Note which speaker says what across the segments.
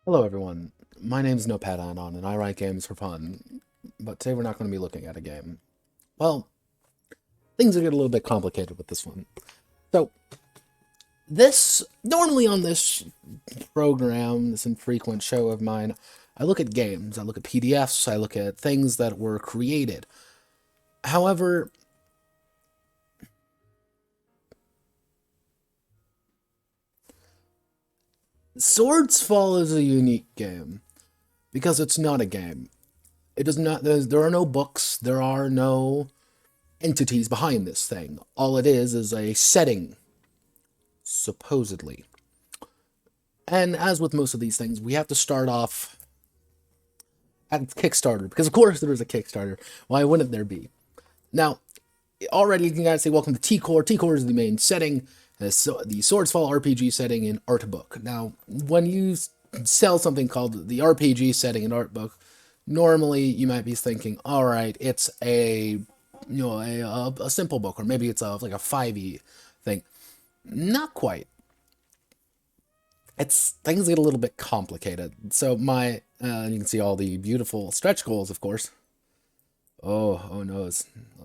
Speaker 1: Hello everyone, my name's Notepad and I write games for fun, but today we're not going to be looking at a game. Well, things are getting a little bit complicated with this one. So, normally on this program, this infrequent show of mine, I look at games, I look at PDFs, I look at things that were created. However, Swordsfall is a unique game because it's not a game. It does not. There are no books. There are no entities behind this thing. All it is a setting supposedly. And as with most of these things, we have to start off at Kickstarter, because of course there is a Kickstarter. Why wouldn't there be? Now, already you can guys say, welcome to T-Core. T-Core is the main setting, the Swordsfall RPG setting in art book. Now, when you sell something called the RPG setting in art book, normally you might be thinking, all right, it's a simple book, or maybe it's like a 5e thing. Not quite. Things get a little bit complicated. So you can see all the beautiful stretch goals, of course. Oh no,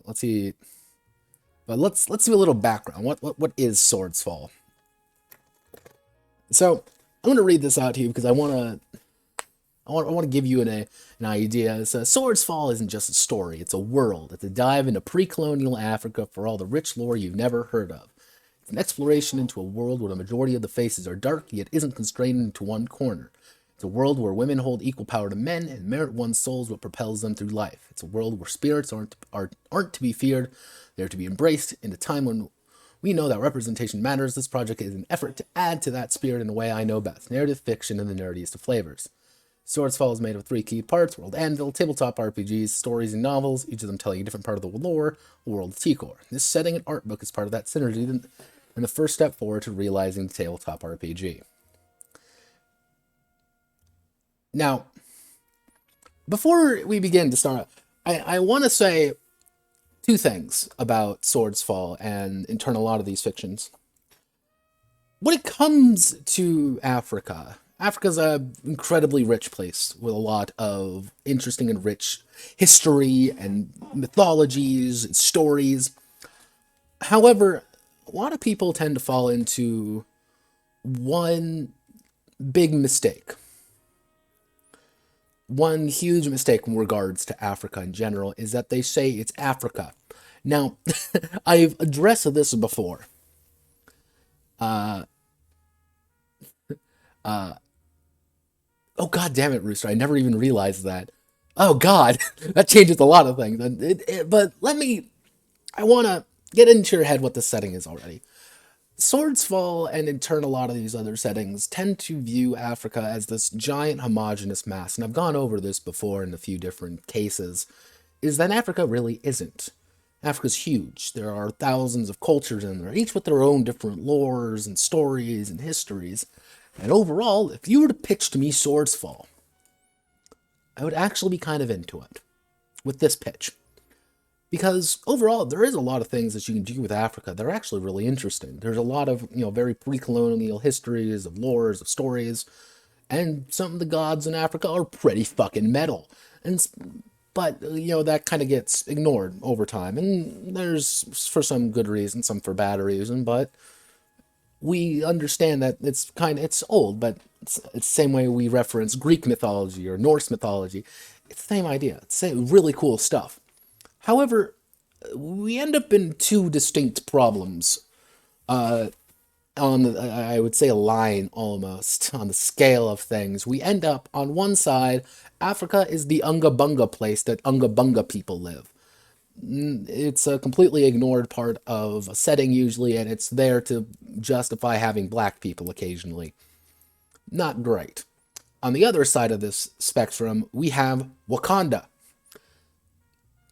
Speaker 1: let's see. But let's do a little background. What is Swordsfall? So I'm going to read this out to you because I want to give you an idea. So Swordsfall isn't just a story; it's a world. It's a dive into pre-colonial Africa for all the rich lore you've never heard of. It's an exploration into a world where the majority of the faces are dark, yet isn't constrained into one corner. It's a world where women hold equal power to men, and merit one's soul is what propels them through life. It's a world where spirits aren't to be feared; they're to be embraced. In a time when we know that representation matters, this project is an effort to add to that spirit in a way I know best: narrative fiction and the nerdiest of flavors. Swordsfall is made of 3 key parts: World Anvil, tabletop RPGs, stories, and novels, each of them telling a different part of the lore, or world of T-Core. This setting and art book is part of that synergy and the first step forward to realizing the tabletop RPG. Now, before we begin to start, I want to say 2 things about Swordsfall and in turn a lot of these fictions. When it comes to Africa, Africa's an incredibly rich place with a lot of interesting and rich history and mythologies and stories. However, a lot of people tend to fall into one big mistake. One huge mistake in regards to Africa in general is that they say it's Africa. Now, I've addressed this before. Oh, god damn it, Rooster. I never even realized that. Oh, god. That changes a lot of things. But I want to get into your head what the setting is already. Swordsfall, and in turn a lot of these other settings, tend to view Africa as this giant homogeneous mass, and I've gone over this before in a few different cases, is that Africa really isn't. Africa's huge. There are thousands of cultures in there, each with their own different lores and stories and histories, and overall, if you were to pitch to me Swordsfall, I would actually be kind of into it with this pitch. Because overall, there is a lot of things that you can do with Africa that are actually really interesting. There's a lot of, very pre-colonial histories, of lores, of stories, and some of the gods in Africa are pretty fucking metal. But that kind of gets ignored over time, and there's for some good reason, some for bad reason, but we understand that it's old, but it's the same way we reference Greek mythology or Norse mythology. It's the same idea. It's really cool stuff. However, we end up in 2 distinct problems on, I would say, a line almost, on the scale of things. We end up, on one side, Africa is the Unga Bunga place that Unga Bunga people live. It's a completely ignored part of a setting usually, and it's there to justify having black people occasionally. Not great. On the other side of this spectrum, we have Wakanda,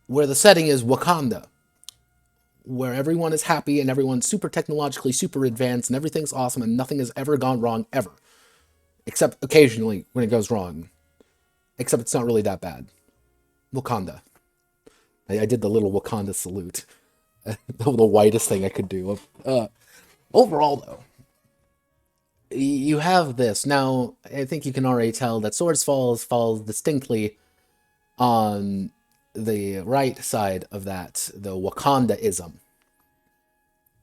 Speaker 1: where the setting is Wakanda, where everyone is happy and everyone's super technologically super advanced and everything's awesome and nothing has ever gone wrong ever. Except occasionally when it goes wrong. Except it's not really that bad. Wakanda. I did the little Wakanda salute. The whitest thing I could do. Overall, though, you have this. Now, I think you can already tell that Swordsfall falls distinctly on the right side of that, the Wakandaism.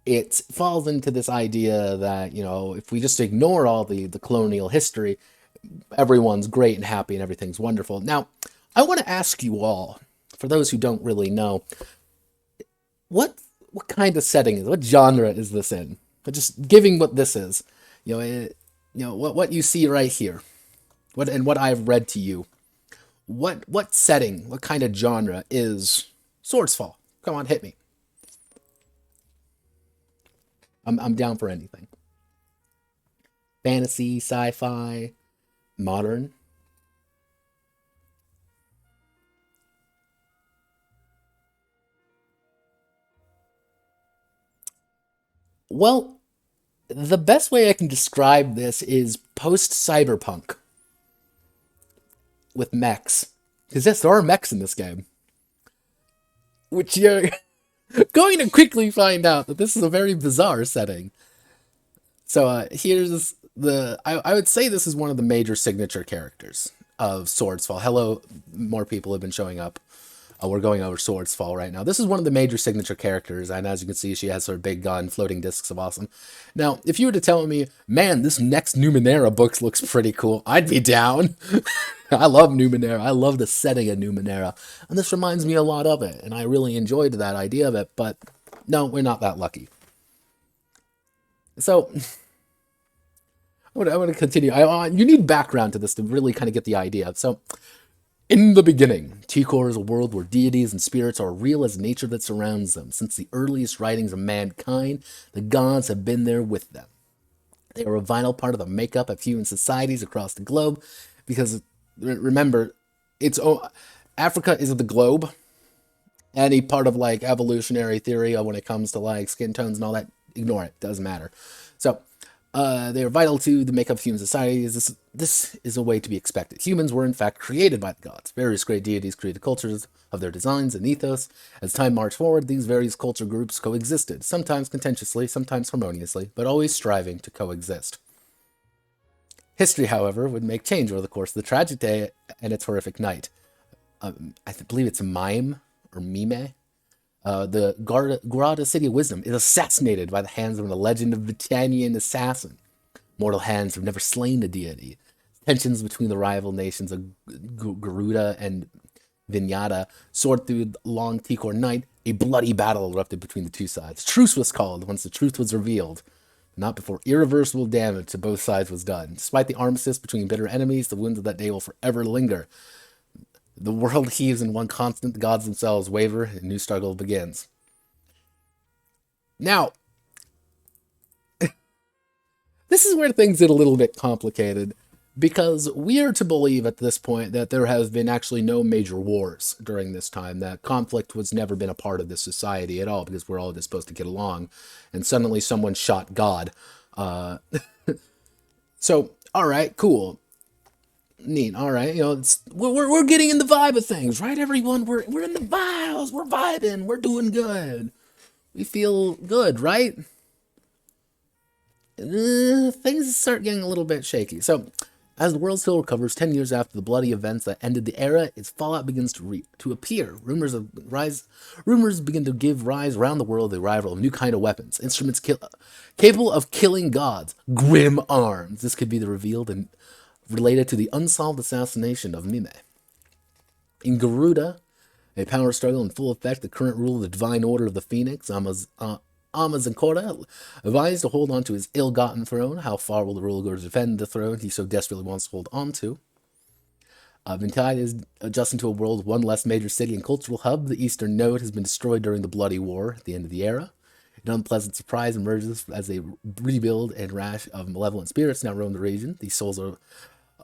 Speaker 1: It falls into this idea that, if we just ignore all the colonial history, everyone's great and happy and everything's wonderful. Now, I want to ask you all, for those who don't really know, what kind of setting is, what genre is this in? But just giving what this is, what you see right here, what I've read to you. What setting, what kind of genre is Swordsfall? Come on, hit me. I'm down for anything. fantasy, sci-fi, modern. Well, the best way I can describe this is post-cyberpunk with mechs. Because yes, there are mechs in this game. Which you're going to quickly find out that this is a very bizarre setting. So here's I would say this is one of the major signature characters of Swordsfall. Hello, more people have been showing up. We're going over Swordsfall right now. This is one of the major signature characters, and as you can see, she has her big gun, floating discs of awesome. Now, if you were to tell me, man, this next Numenera book looks pretty cool, I'd be down. I love Numenera. I love the setting of Numenera, and this reminds me a lot of it, and I really enjoyed that idea of it, but no, we're not that lucky. So, I want to continue. You need background to this to really kind of get the idea. So, in the beginning, Tikor is a world where deities and spirits are real as nature that surrounds them. Since the earliest writings of mankind, the gods have been there with them. They are a vital part of the makeup of human societies across the globe, because remember, Africa is the globe. Any part of like evolutionary theory when it comes to like skin tones and all that, ignore it. Doesn't matter. So they are vital to the makeup of human societies. This is a way to be expected. Humans were in fact created by the gods. Various great deities created cultures of their designs and ethos. As time marched forward, these various culture groups coexisted, sometimes contentiously, sometimes harmoniously, but always striving to coexist. History, however, would make change over the course of the tragic day and its horrific night. I believe it's Mime or Mime. The Garda City of Wisdom is assassinated by the hands of a legend of Britannian assassin. Mortal hands have never slain a deity. Tensions between the rival nations of Garuda and Vinyata soared through the long Tikor night. A bloody battle erupted between the two sides. Truce was called once the truth was revealed, not before irreversible damage to both sides was done. Despite the armistice between bitter enemies, the wounds of that day will forever linger. The world heaves in one constant, the gods themselves waver, and a new struggle begins. Now, this is where things get a little bit complicated, because we are to believe at this point that there has been actually no major wars during this time, that conflict was never been a part of this society at all, because we're all just supposed to get along, and suddenly someone shot God. So, alright, cool. Neat. All right, we're getting in the vibe of things, right? Everyone, we're in the vibes. We're vibing. We're doing good. We feel good, right? Things start getting a little bit shaky. So, as the world still recovers 10 years after the bloody events that ended the era, its fallout begins to appear. Rumors begin to give rise around the world to the arrival of new kind of weapons, instruments capable of killing gods, grim arms. This could be the revealed and related to the unsolved assassination of Mime. In Garuda, a power struggle in full effect, the current ruler of the Divine Order of the Phoenix, Amazankora, advised to hold on to his ill-gotten throne. How far will the ruler go to defend the throne he so desperately wants to hold on to? Vintide is adjusting to a world with one less major city and cultural hub. The eastern node has been destroyed during the Bloody War at the end of the era. An unpleasant surprise emerges as a rebuild and rash of malevolent spirits now roam the region. These souls are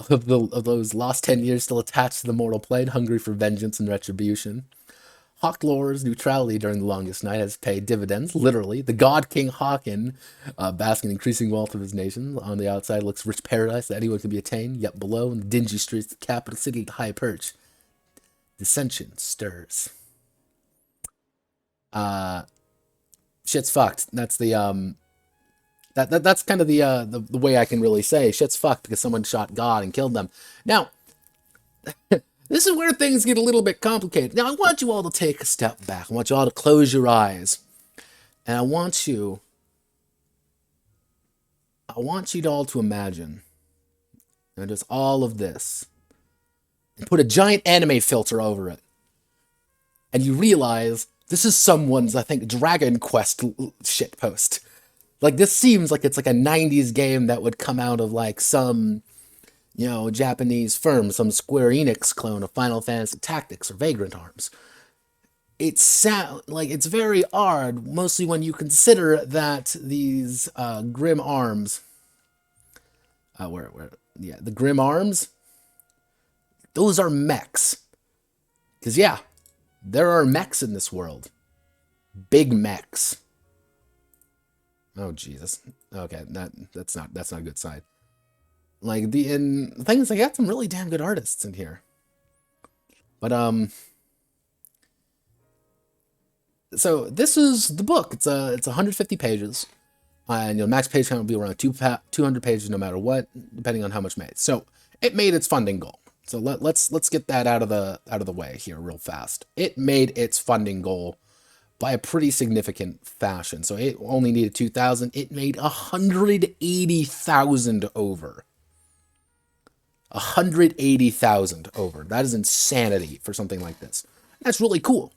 Speaker 1: of those lost 10 years still attached to the mortal plane, hungry for vengeance and retribution. Hawklore's neutrality during the longest night has paid dividends, literally. The god king Hawken, basking in increasing wealth of his nation. On the outside looks rich paradise that anyone can be attained, yet below, in the dingy streets of the capital city, the high perch, dissension stirs. Shit's fucked. That's the that's kind of the way I can really say shit's fucked, because someone shot God and killed them. Now, this is where things get a little bit complicated. Now, I want you all to take a step back. I want you all to close your eyes, and I want you all to imagine, just all of this, and put a giant anime filter over it, and you realize this is someone's, I think, Dragon Quest shitpost. Like, this seems like it's like a 90s game that would come out of, like, some, Japanese firm, some Square Enix clone of Final Fantasy Tactics or Vagrant Arms. It's very odd, mostly when you consider that these grim arms Yeah, the Grim Arms. Those are mechs. Because, yeah, there are mechs in this world. Big mechs. Oh, Jesus. Okay, that's not a good sign. Like, the thing is, I got some really damn good artists in here. But, so this is the book. It's 150 pages. And max page count will be around 200 pages no matter what, depending on how much made. So it made its funding goal. So let's get that out of the way here real fast. It made its funding goal by a pretty significant fashion. So it only needed 2,000. It made 180,000 over. 180,000 over. That is insanity for something like this. That's really cool.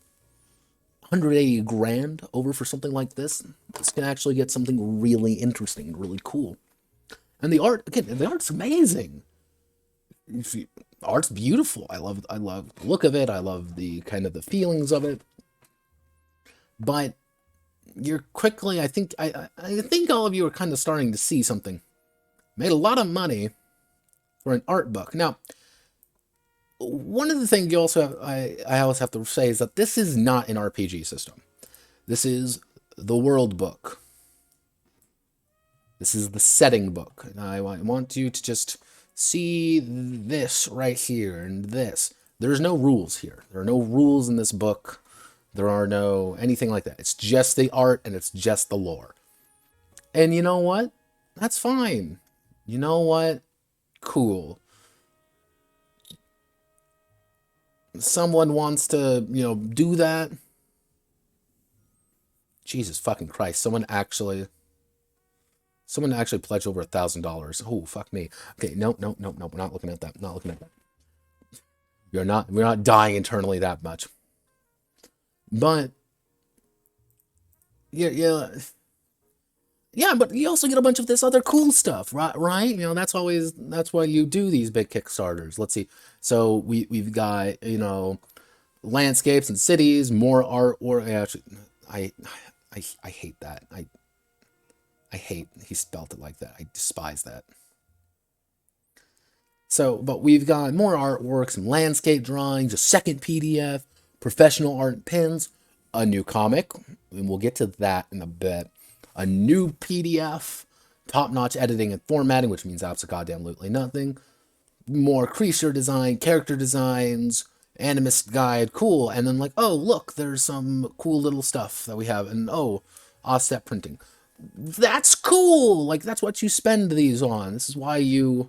Speaker 1: 180 grand over for something like this. This can actually get something really interesting, really cool. And the art, again, the art's amazing. Art's beautiful. I love the look of it. I love the kind of the feelings of it. But you're quickly, I think all of you are kind of starting to see something. Made a lot of money for an art book. Now, one of the things you also have, I always have to say is that this is not an RPG system. This is the world book. This is the setting book. And I want you to just see this right here and this. There's no rules here. There are no rules in this book. There are no anything like that. It's just the art and it's just the lore. And you know what? That's fine. You know what? Cool. Someone wants to, do that. Jesus fucking Christ. Someone actually pledged over $1,000. Oh, fuck me. Okay, no. We're not looking at that. Not looking at that. We're not dying internally that much. But yeah, but you also get a bunch of this other cool stuff, right? That's why you do these big Kickstarters. Let's see. So we've got, landscapes and cities, more art, or actually, I hate that. I hate he spelled it like that. I despise that. So, but we've got more artwork, some landscape drawings, a second PDF, professional art pins, a new comic, and we'll get to that in a bit. A new PDF, top-notch editing and formatting, which means absolutely nothing. More creature design, character designs, animist guide, cool. And then oh, look, there's some cool little stuff that we have. And oh, offset printing. That's cool. That's what you spend these on. This is why you...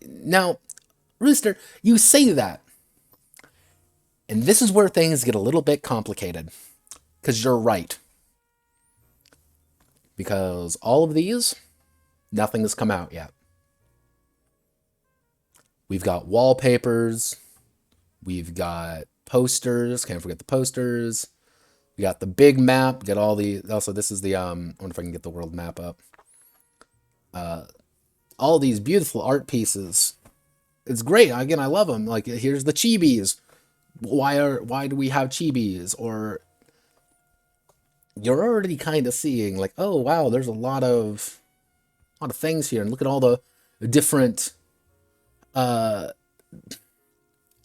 Speaker 1: Now, Rooster, you say that. And this is where things get a little bit complicated. Because you're right. Because all of these, nothing has come out yet. We've got wallpapers. We've got posters. Can't forget the posters. We got the big map. Get all the... Also, this is the... I wonder if I can get the world map up. All these beautiful art pieces. It's great. Again, I love them. Here's the chibis. Why do we have chibis? Or you're already kind of seeing oh wow, there's a lot of things here, and look at all the different all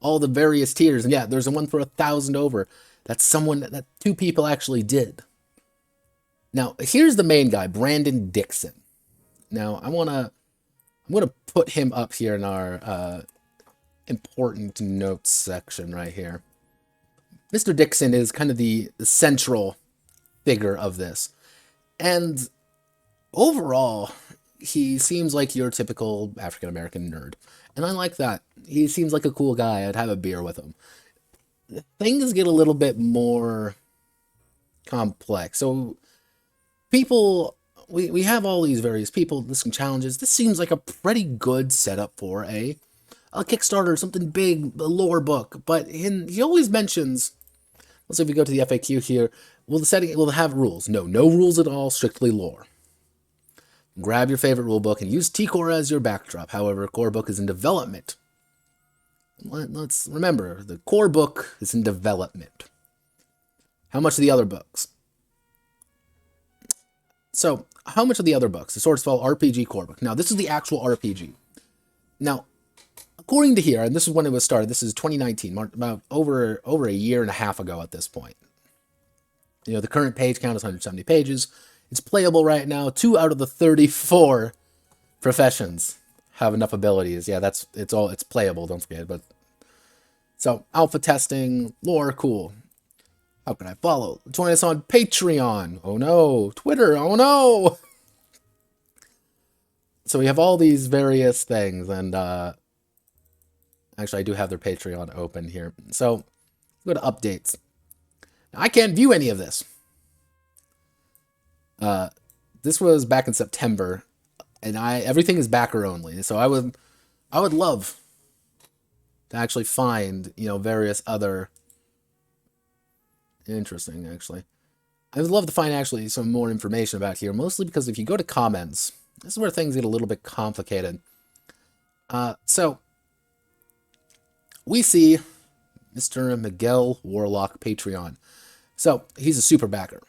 Speaker 1: the various tiers. And yeah, there's a one for 1,000 over. That's that two people actually did. Now here's the main guy, Brandon Dixon. Now I'm gonna put him up here in our important notes section right here. Mr. Dixon is kind of the central figure of this. And overall, he seems like your typical African-American nerd. And I like that. He seems like a cool guy. I'd have a beer with him. Things get a little bit more complex. So people... We have all these various people, listing challenges. This seems like a pretty good setup for a Kickstarter, something big, a lore book. But he always mentions, let's say if we go to the FAQ here, will have rules? No rules at all, strictly lore. Grab your favorite rule book and use T-Core as your backdrop. However, core book is in development. Let's remember, the core book is in development. How much are the other books? So, how much of the other books? The Swordsfall RPG core book. Now, this is the actual RPG. Now, according to here, and this is when it was started, this is 2019, about over a year and a half ago at this point. You know, the current page count is 170 pages. It's playable right now. 2 out of the 34 professions have enough abilities. Yeah, it's playable, don't forget. But so, alpha testing, lore, cool. How can I follow? Join us on Patreon. Oh no. Twitter. Oh no. So we have all these various things, and actually I do have their Patreon open here. So go to updates. Now, I can't view any of this. This was back in September, and everything is backer only. So I would love to actually find, you know, various other interesting, actually. I would love to find actually some more information about here, mostly because if you go to comments, this is where things get a little bit complicated. So we see Mr. Miguel Warlock Patreon. So he's a super backer.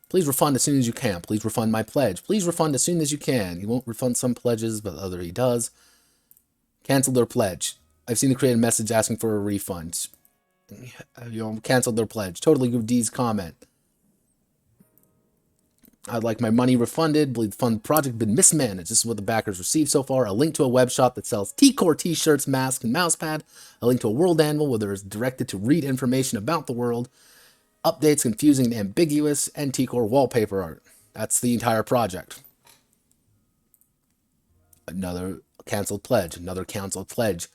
Speaker 1: Please refund as soon as you can. Please refund my pledge. Please refund as soon as you can. He won't refund some pledges, but other he does. Cancel their pledge. I've seen the created message asking for a refund. You know, canceled their pledge. Totally good D's comment. I'd like my money refunded. Believe the fund project been mismanaged. This is what the backers received so far. A link to a web shop that sells T-Core t-shirts, masks, and mousepad. A link to a world anvil where there is directed to read information about the world. Updates confusing and ambiguous, and T-Core wallpaper art. That's the entire project. Another canceled pledge. Another canceled pledge.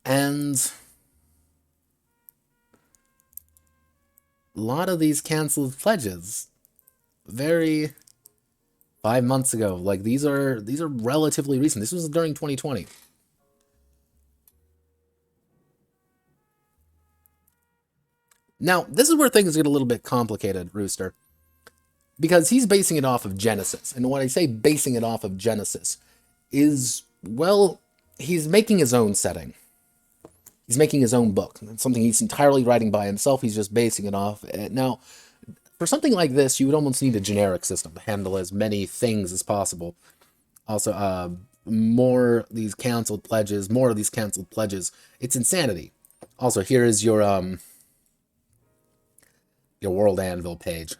Speaker 1: And a lot of these canceled pledges, very 5 months ago. Like these are relatively recent. This was during 2020. Now, this is where things get a little bit complicated, Rooster, because he's basing it off of Genesis. And when I say basing it off of Genesis is, well, he's making his own setting. He's making his own book. It's something he's entirely writing by himself. He's just basing it off. Now, for something like this, you would almost need a generic system to handle as many things as possible. Also, more of these canceled pledges. It's insanity. Also, here is your World Anvil page.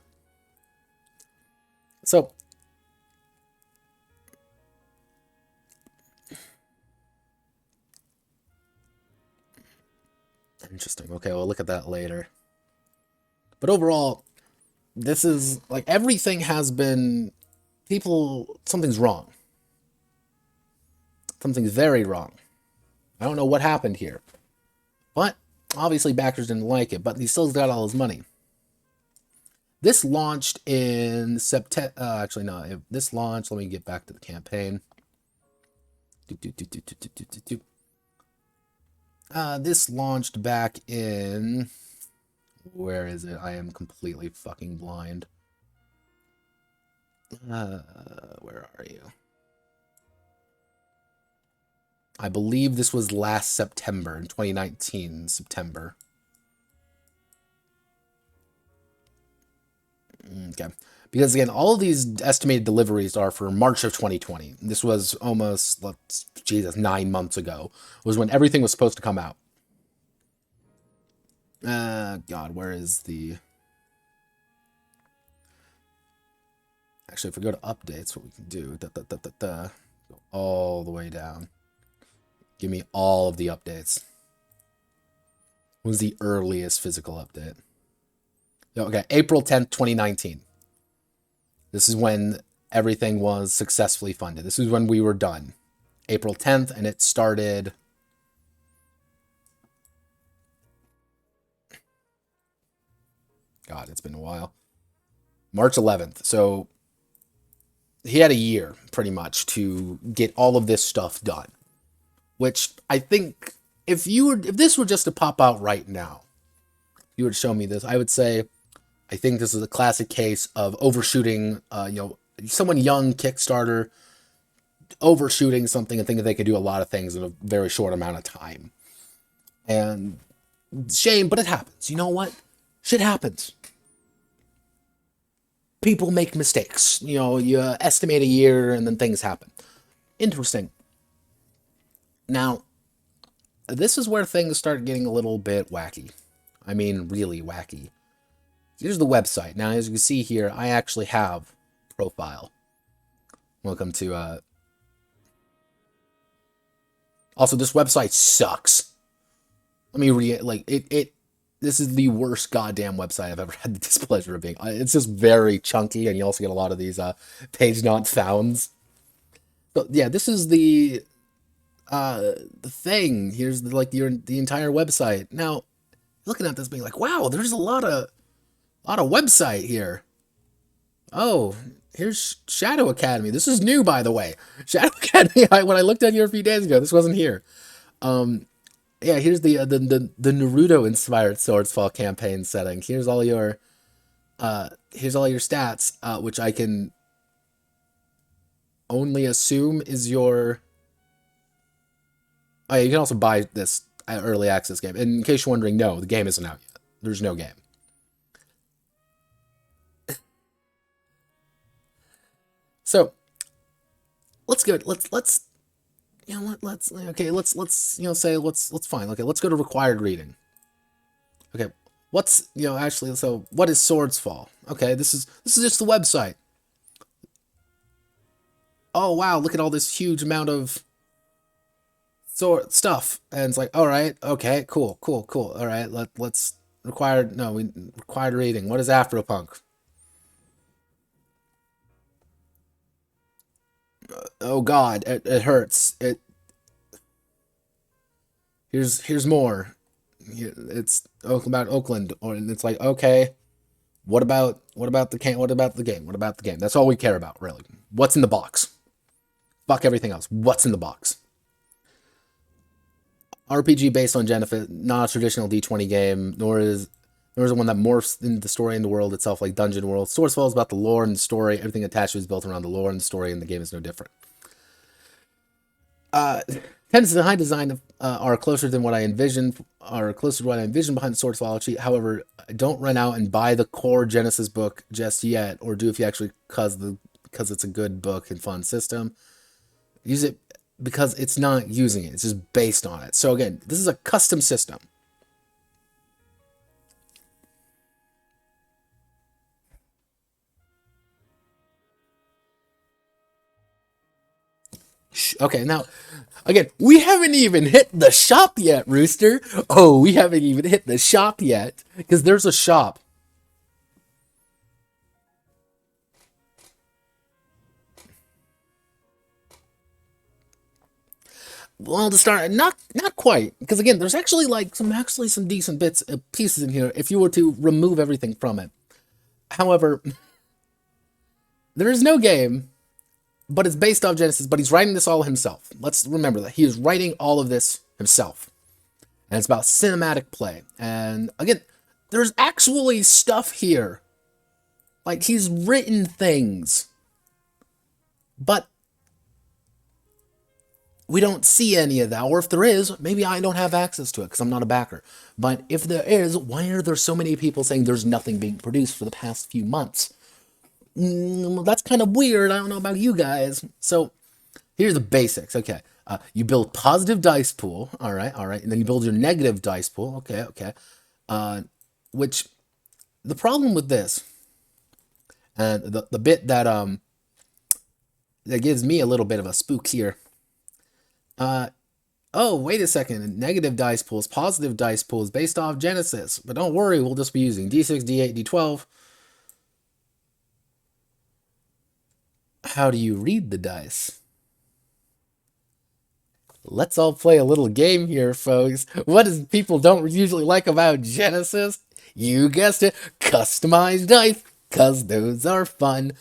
Speaker 1: So, interesting. Okay, we'll look at that later. But overall, this is, like, everything has been, something's wrong. Something's very wrong. I don't know what happened here. But, obviously, backers didn't like it, but he still got all his money. This launched in September. Actually, no. This launched. Let me get back to the campaign. This launched back in. Where is it? I am completely fucking blind. Where are you? I believe this was last September, in 2019, September. Okay. Because, again, all of these estimated deliveries are for March of 2020. This was almost, 9 months ago, was when everything was supposed to come out. God, where is the... Actually, if we go to updates, what we can do, go all the way down. Give me all of the updates. What was the earliest physical update? Okay, April 10th, 2019. This is when everything was successfully funded. This is when we were done. April 10th, and it started... God, it's been a while. March 11th. So he had a year, pretty much, to get all of this stuff done. Which, I think, if this were just to pop out right now, you would show me this, I would say... I think this is a classic case of overshooting, someone young, Kickstarter, overshooting something and thinking they could do a lot of things in a very short amount of time. And shame, but it happens. You know what? Shit happens. people make mistakes. You know, you estimate a year and then things happen. Interesting. Now, this is where things start getting a little bit wacky. I mean, really wacky. Here's the website. Now, as you can see here, I actually have profile. Welcome to, also, this website sucks. Let me read it. Like, this is the worst goddamn website I've ever had the displeasure of being. It's just very chunky, and you also get a lot of these, page not founds. So, yeah, this is the thing. Here's the entire website. Now, looking at this being like, wow, there's a lot of website here. Oh, here's Shadow Academy. This is new, by the way. Shadow Academy. When I looked at here a few days ago, this wasn't here. Yeah, here's the Naruto inspired Swordsfall campaign setting. Here's all your stats, which I can only assume is your. Oh, yeah, you can also buy this early access game. And in case you're wondering, no, the game isn't out yet. There's no game. So let's go. Let's you know what? Let's say let's fine. Okay, let's go to required reading. Okay, what's actually so what is Swordsfall? Okay, this is just the website. Oh wow, look at all this huge amount of sword stuff, and it's like, all right, okay, cool. All right, let's required no we required reading. What is Afropunk? Oh God, it hurts. Here's more. It's about Oakland, and it's like, okay, what about the game? What about the game? What about the game? That's all we care about, really. What's in the box? Fuck everything else. What's in the box? RPG based on Jennifer, not a traditional D20 game, nor is it one that morphs into the story and the world itself like Dungeon World. Swordsfall is about the lore and the story. Everything attached is built around the lore and the story, and the game is no different. Tendencies in high design are closer to what I envisioned behind the Swordsfall. However, don't run out and buy the core Genesis book just yet, or do if you actually because it's a good book and fun system. Use it because it's not using it. It's just based on it. So again, this is a custom system. Okay, now, again, we haven't even hit the shop yet, Rooster. Oh, we haven't even hit the shop yet. Because there's a shop. Well, to start, not quite. Because again, there's actually some decent pieces in here if you were to remove everything from it. However, there is no game, but it's based off Genesis, but he's writing this all himself. Let's remember that. He is writing all of this himself. And it's about cinematic play. And again, there's actually stuff here. Like, he's written things. But we don't see any of that. Or if there is, maybe I don't have access to it because I'm not a backer. But if there is, why are there so many people saying there's nothing being produced for the past few months? That's kind of weird. I don't know about you guys. So here's the basics. Okay. You build positive dice pool. All right. And then you build your negative dice pool. Okay. Which the problem with this, and the bit that that gives me a little bit of a spook here. Oh, wait a second. Negative dice pools, positive dice pools based off Genesis. But don't worry, we'll just be using D6, D8, D12. How do you read the dice? Let's all play a little game here, folks. What does people don't usually like about Genesis? You guessed it, customized dice, because those are fun.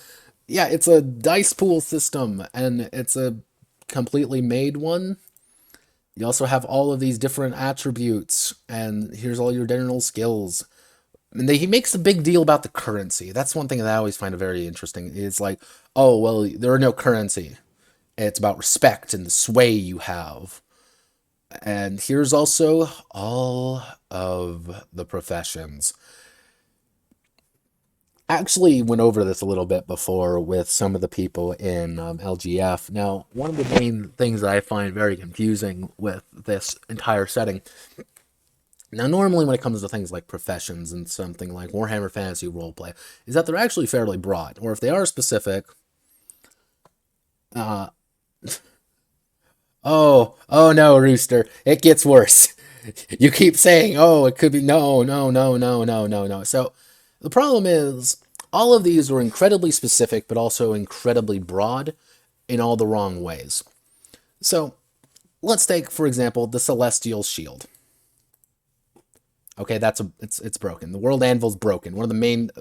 Speaker 1: Yeah, it's a dice pool system, and it's a completely made one. You also have all of these different attributes, and here's all your general skills. And he makes a big deal about the currency. That's one thing that I always find very interesting. It's like, oh, well, there are no currency. It's about respect and the sway you have. And here's also all of the professions. I actually went over this a little bit before with some of the people in LGF. Now, one of the main things that I find very confusing with this entire setting. Now, normally when it comes to things like professions and something like Warhammer Fantasy Roleplay, is that they're actually fairly broad, or if they are specific, uh, oh no, Rooster, it gets worse. You keep saying, oh, it could be, no, no, no, no, no, no, no. So, the problem is, all of these are incredibly specific, but also incredibly broad in all the wrong ways. So, let's take, for example, the Celestial Shield. Okay, it's broken. The World Anvil's broken. One of the main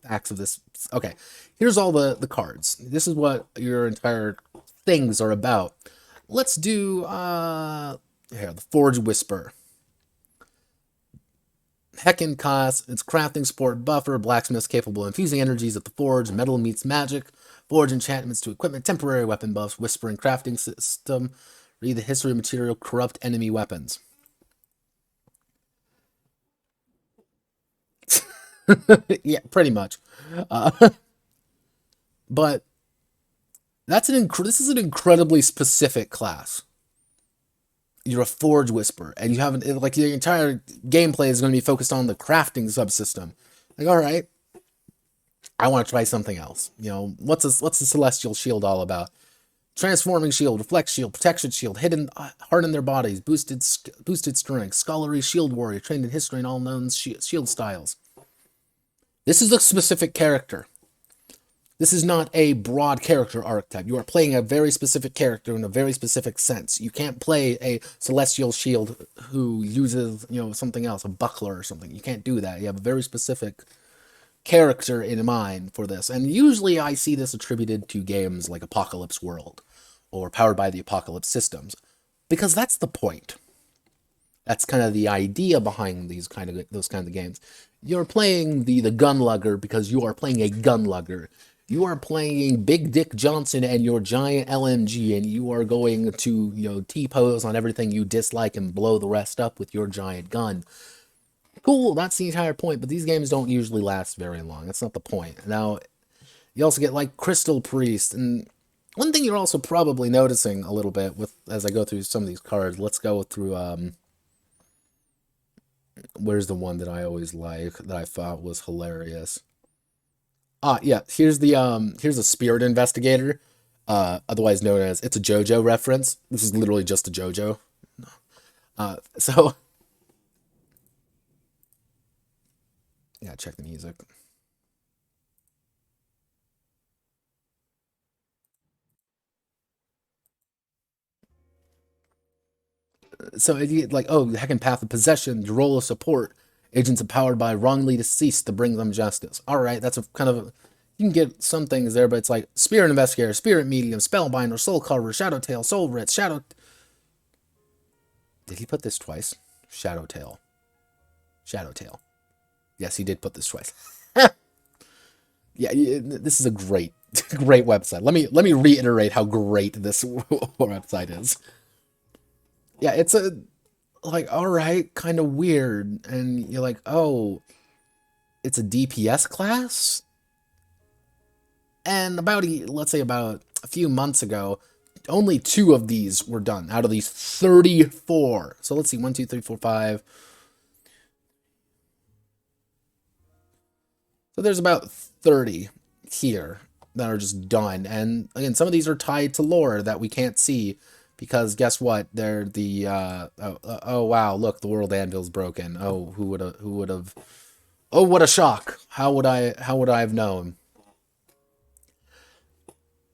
Speaker 1: acts of this. Okay, here's all the cards. This is what your entire things are about. Let's do here, the Forge Whisper. Heckin cost, it's crafting support buffer, blacksmiths capable of infusing energies at the forge, metal meets magic, forge enchantments to equipment, temporary weapon buffs, whispering crafting system, read the history of material, corrupt enemy weapons. Yeah, pretty much. But this is an incredibly specific class. You're a Forge Whisper, and you haven't, like, the entire gameplay is going to be focused on the crafting subsystem. Like, all right, I want to try something else. You know, what's the Celestial Shield all about? Transforming shield, reflect shield, protection shield, hidden, harden their bodies, boosted strength, scholarly shield warrior, trained in history and all known shield styles. This is a specific character. This is not a broad character archetype. You are playing a very specific character in a very specific sense. You can't play a Celestial Shield who uses, you know, something else, a buckler or something. You can't do that. You have a very specific character in mind for this. And usually I see this attributed to games like Apocalypse World or Powered by the Apocalypse Systems, because that's the point. That's kind of the idea behind those kind of games. You're playing the gunlugger because you are playing a gunlugger. You are playing Big Dick Johnson and your giant LMG, and you are going to, you know, T-pose on everything you dislike and blow the rest up with your giant gun. Cool, that's the entire point, but these games don't usually last very long. That's not the point. Now, you also get, like, Crystal Priest, and one thing you're also probably noticing a little bit with as I go through some of these cards, let's go through, where's the one that I always like, that I thought was hilarious? Yeah, here's a Spirit Investigator, otherwise known as, it's a JoJo reference. This is literally just a JoJo. So, yeah, check the music. So, like, oh, Heckin' Path of Possession, your role of support, agents empowered by wrongly deceased to bring them justice. All right, that's a kind of, you can get some things there, but it's like Spirit Investigator, Spirit Medium, Spellbinder, Soul Carver, Shadowtail, Soul Ritz, Did he put this twice? Shadowtail. Yes, he did put this twice. Yeah, this is a great website. Let me reiterate how great this website is. Yeah, it's like, all right, kind of weird, and you're like, oh, it's a DPS class. And let's say about a few months ago, only 2 of these were done out of these 34. So let's see, 1, 2, 3, 4, 5. So there's about 30 here that are just done. And again, some of these are tied to lore that we can't see, because guess what? They're the oh wow, look, the World Anvil's broken. Oh, who would have Oh, what a shock. How would I have known?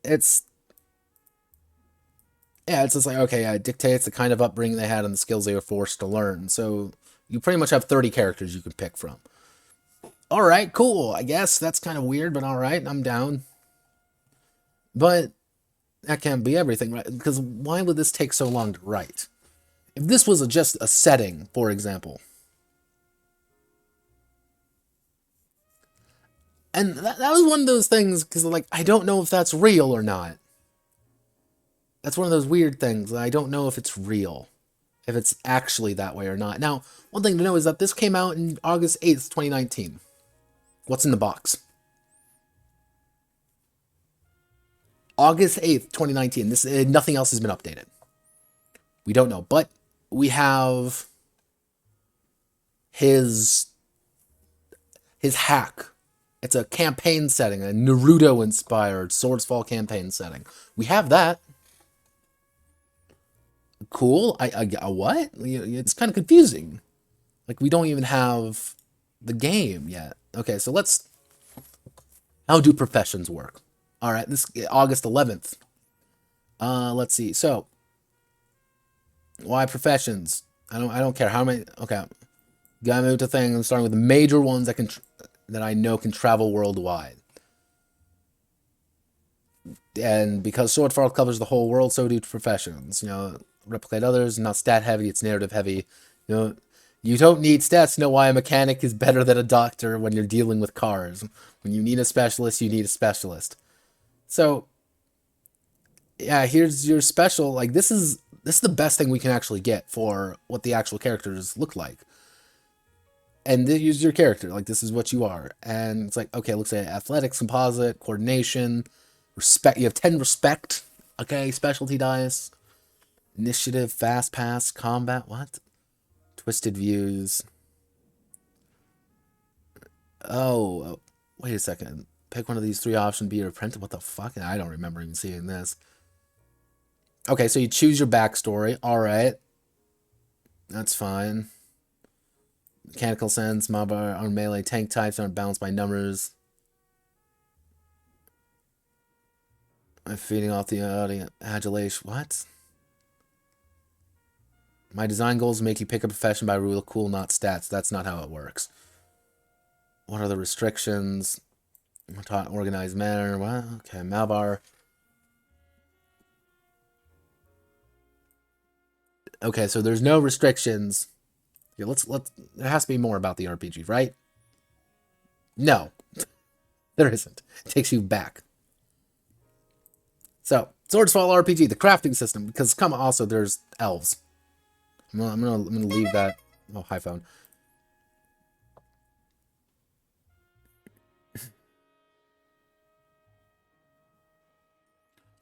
Speaker 1: It's Yeah, it's just like, okay, it dictates the kind of upbringing they had and the skills they were forced to learn. So you pretty much have 30 characters you can pick from. All right, cool. I guess that's kind of weird, but all right, I'm down. But that can't be everything, right? Because why would this take so long to write? If this was just a setting, for example. And that was one of those things, because, like, I don't know if that's real or not. That's one of those weird things. I don't know if it's real. If it's actually that way or not. Now, one thing to know is that this came out in August 8th, 2019. What's in the box? August 8th, 2019. This nothing else has been updated. We don't know, but we have his hack. It's a campaign setting, a Naruto-inspired Swordsfall campaign setting. We have that. Cool. What? It's kind of confusing. Like, we don't even have the game yet. Okay, so let's... How do professions work? All right, this August 11th. Let's see. So, why professions? I don't care how many. Okay, gotta move to things starting with the major ones that I know can travel worldwide. And because Swordfall covers the whole world, so do professions. You know, replicate others, not stat heavy, it's narrative heavy. You know, you don't need stats to know why a mechanic is better than a doctor when you're dealing with cars. When you need a specialist, you need a specialist. So, yeah, here's your special. Like, this is the best thing we can actually get for what the actual characters look like. And use your character. Like, this is what you are. And it's like, okay, looks like athletics, composite, coordination, respect. You have 10 respect. Okay, specialty dice. Initiative, fast pass, combat. What? Twisted views. Oh, wait a second. Pick one of these 3 options, be your apprentice. What the fuck? I don't remember even seeing this. Okay, so you choose your backstory. All right. That's fine. Mechanical sense, mob are melee, tank types aren't balanced by numbers. I'm feeding off the audience. Adulation. What? My design goals make you pick a profession by rule of cool, not stats. That's not how it works. What are the restrictions? Taught in organized manner. What? Okay, Malbar. Okay, so there's no restrictions. Yeah, let's there has to be more about the RPG, right? No. There isn't. It takes you back. So, Swordsfall RPG, the crafting system, because come on, also there's elves. I'm gonna leave that. Oh, hi phone.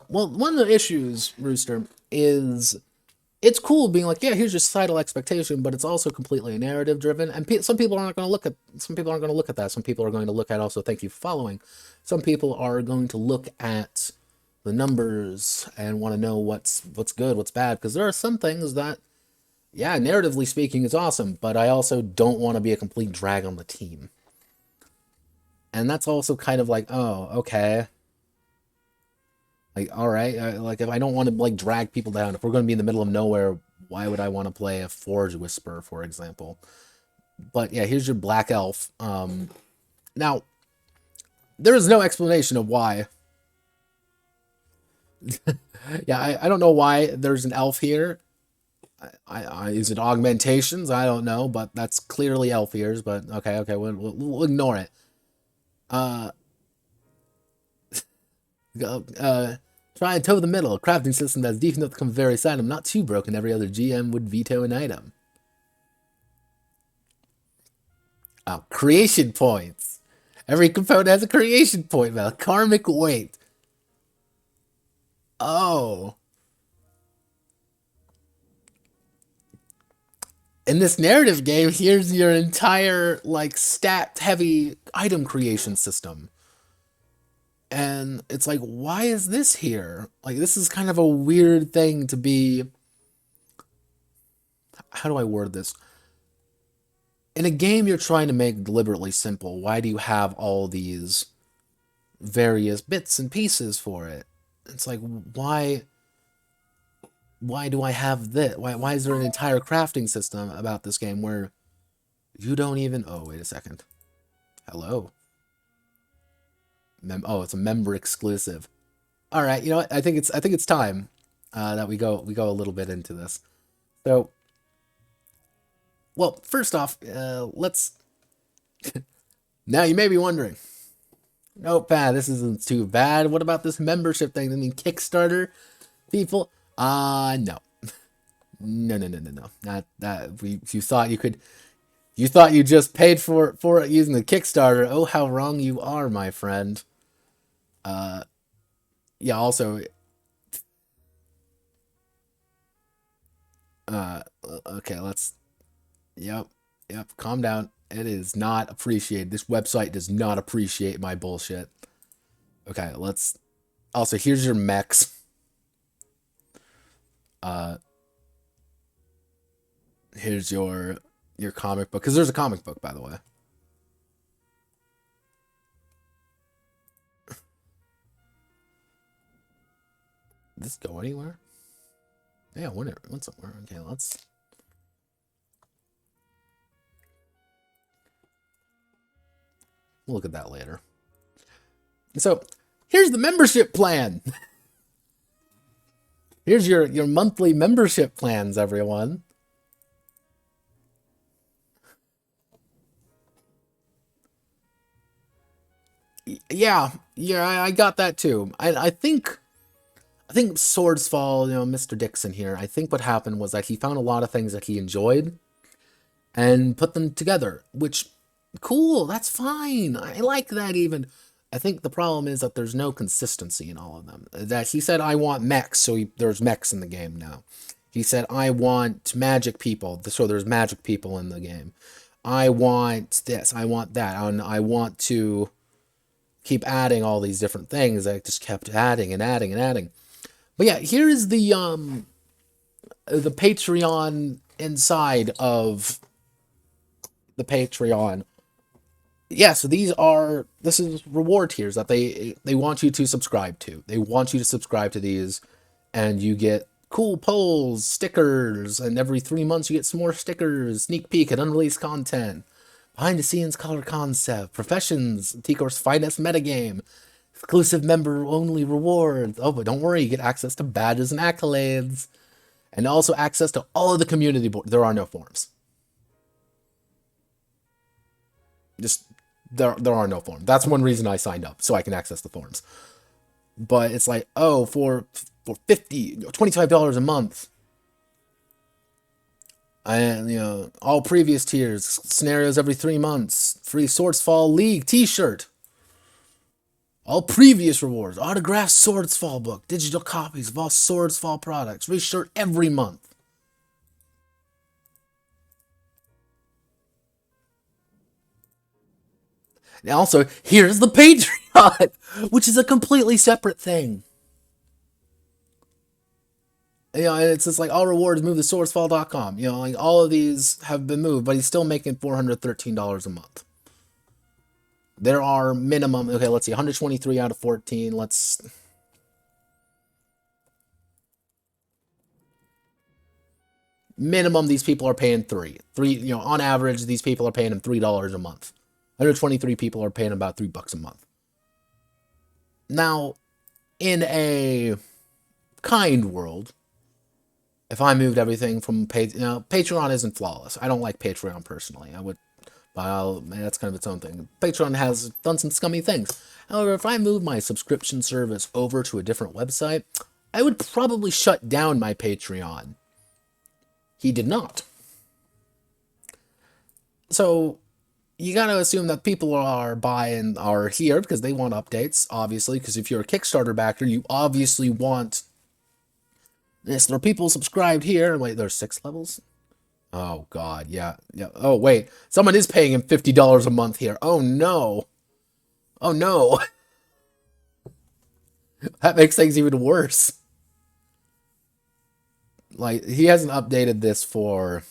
Speaker 1: Well, one of the issues, Rooster, is it's cool being like, yeah, here's your societal expectation, but it's also completely narrative driven, and some people aren't going to look at that. Some people are going to look at also. Thank you for following. Some people are going to look at the numbers and want to know what's good, what's bad, because there are some things that, yeah, narratively speaking, is awesome, but I also don't want to be a complete drag on the team, and that's also kind of like, oh, okay. Like, all right, like if I don't want to like drag people down, if we're going to be in the middle of nowhere, why would I want to play a Forge Whisper, for example? But yeah, here's your Black Elf. Now, there is no explanation of why. Yeah, I don't know why there's an elf here. Is it augmentations? I don't know, but that's clearly elf ears. But okay, we'll ignore it. Try and toe the middle. A crafting system that's deep enough to become various item, not too broken. Every other GM would veto an item. Oh, creation points. Every component has a creation point value. Karmic weight. Oh. In this narrative game, here's your entire, like, stat-heavy item creation system. And it's like, why is this here? Like, this is kind of a weird thing to be... How do I word this? In a game you're trying to make deliberately simple, why do you have all these various bits and pieces for it? It's like, why do I have this? Why is there an entire crafting system about this game where you don't even... Oh, wait a second. Hello. Oh, it's a member exclusive. All right, you know what? I think it's time that we go a little bit into this. So, well, first off, let's... Now you may be wondering, Notepad, this isn't too bad. What about this membership thing? I mean, Kickstarter people? No. No. Not that. You thought you could... You thought you just paid for it using the Kickstarter. Oh, how wrong you are, my friend. yeah, also, okay, let's, yep, yep, calm down. It is not appreciated. This website does not appreciate my bullshit. Okay, let's, also, here's your mechs. Uh, here's your comic book, because there's a comic book, by the way. Did this go anywhere? Yeah, it went somewhere. Okay, let's. We'll look at that later. So, here's the membership plan. Here's your monthly membership plans, everyone. Yeah, yeah, I got that too. I think Swordsfall, Mr. Dixon here. I think what happened was that he found a lot of things that he enjoyed and put them together, which cool, that's fine. I like that even. I think the problem is that there's no consistency in all of them. That he said I want mechs, so there's mechs in the game now. He said I want magic people, so there's magic people in the game. I want this, I want that, and I want to keep adding all these different things. I just kept adding and adding and adding. But yeah, here is the Patreon inside of the Patreon. Yeah, so this is reward tiers that they want you to subscribe to. They want you to subscribe to these, and you get cool polls, stickers, and every 3 months you get some more stickers, sneak peek at unreleased content, behind the scenes color concept, professions, T-Course finest metagame, exclusive member only rewards. Oh, but don't worry, you get access to badges and accolades, and also access to all of the community boards. There are no forums. Just there are no forums. That's one reason I signed up, so I can access the forums. But it's like, oh, for $25 a month, and all previous tiers, scenarios every 3 months, free Swordsfall League t-shirt, all previous rewards, autographed Swordsfall book, digital copies of all Swordsfall products, free shirt every month. And also, here's the Patreon, which is a completely separate thing. It's just like all rewards moved to swordsfall.com. Like all of these have been moved, but he's still making $413 a month. There are minimum, okay, let's see, 123 out of 14. Minimum, these people are paying three, on average, these people are paying him $3 a month. 123 people are paying about $3 a month. Now, in a kind world, if I moved everything from Patreon isn't flawless. I don't like Patreon personally. That's kind of its own thing. Patreon has done some scummy things. However, if I moved my subscription service over to a different website, I would probably shut down my Patreon. He did not. So you gotta assume that people are here because they want updates, obviously, because if you're a Kickstarter backer, you obviously want this. There are people subscribed here. Wait, there's 6 levels? Oh, God, yeah. Oh, wait. Someone is paying him $50 a month here. Oh, no. Oh, no. That makes things even worse. Like, he hasn't updated this for...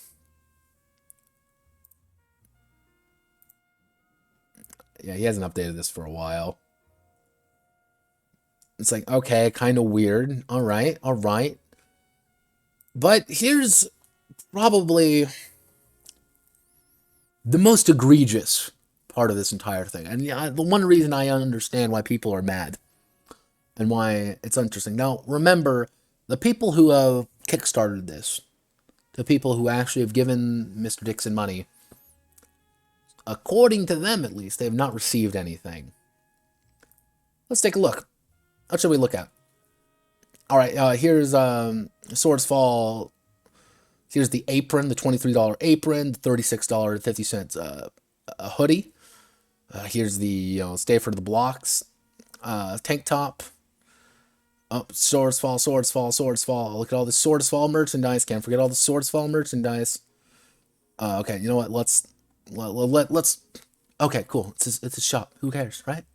Speaker 1: Yeah, he hasn't updated this for a while. It's like, okay, kind of weird. All right. But here's probably the most egregious part of this entire thing. And the one reason I understand why people are mad and why it's interesting. Now, remember, the people who have kickstarted this, the people who actually have given Mr. Dixon money, according to them at least, they have not received anything. Let's take a look. What should we look at? All right, here's Swordsfall. Here's the apron, the $23 apron, the $36.50 a hoodie. Here's the Stay for the Blocks tank top. Oh, Swordsfall, Swordsfall, Swordsfall. Look at all the Swordsfall merchandise. Can't forget all the Swordsfall merchandise. Okay, you know what? Let's. Okay, cool. It's a shop. Who cares, right?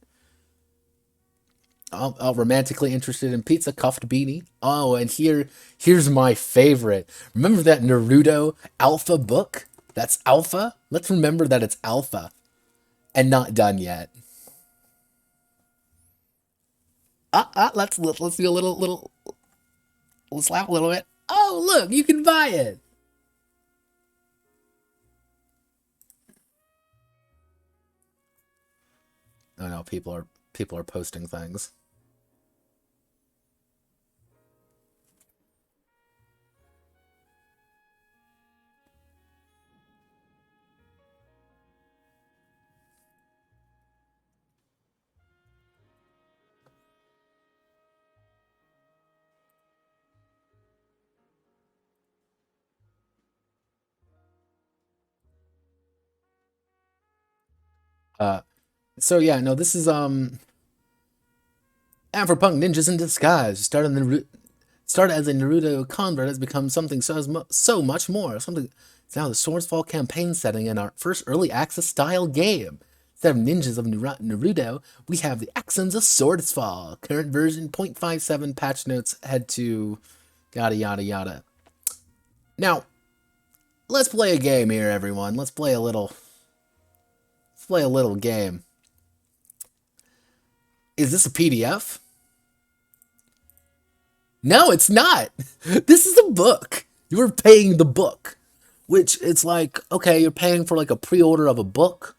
Speaker 1: Oh, romantically interested in pizza, cuffed beanie. Oh, and here's my favorite. Remember that Naruto Alpha book? That's Alpha. Let's remember that it's Alpha and not done yet. Let's do a little. Let's laugh a little bit. Oh, look, you can buy it. Oh no, people are posting things. Uh, so yeah, no, this is Afropunk Ninjas in Disguise. Started as a Naruto convert, has become something so much more. Something. It's now the Swordsfall campaign setting in our first early access style game. Instead of ninjas of Naruto, we have the axons of Swordsfall. Current version 0.57 patch notes. Head to yada yada yada. Now, let's play a game here, everyone. Let's play a little. Let's play a little game. Is this a PDF? No, it's not. This is a book. You're paying the book. Which it's like, okay, you're paying for like a pre-order of a book.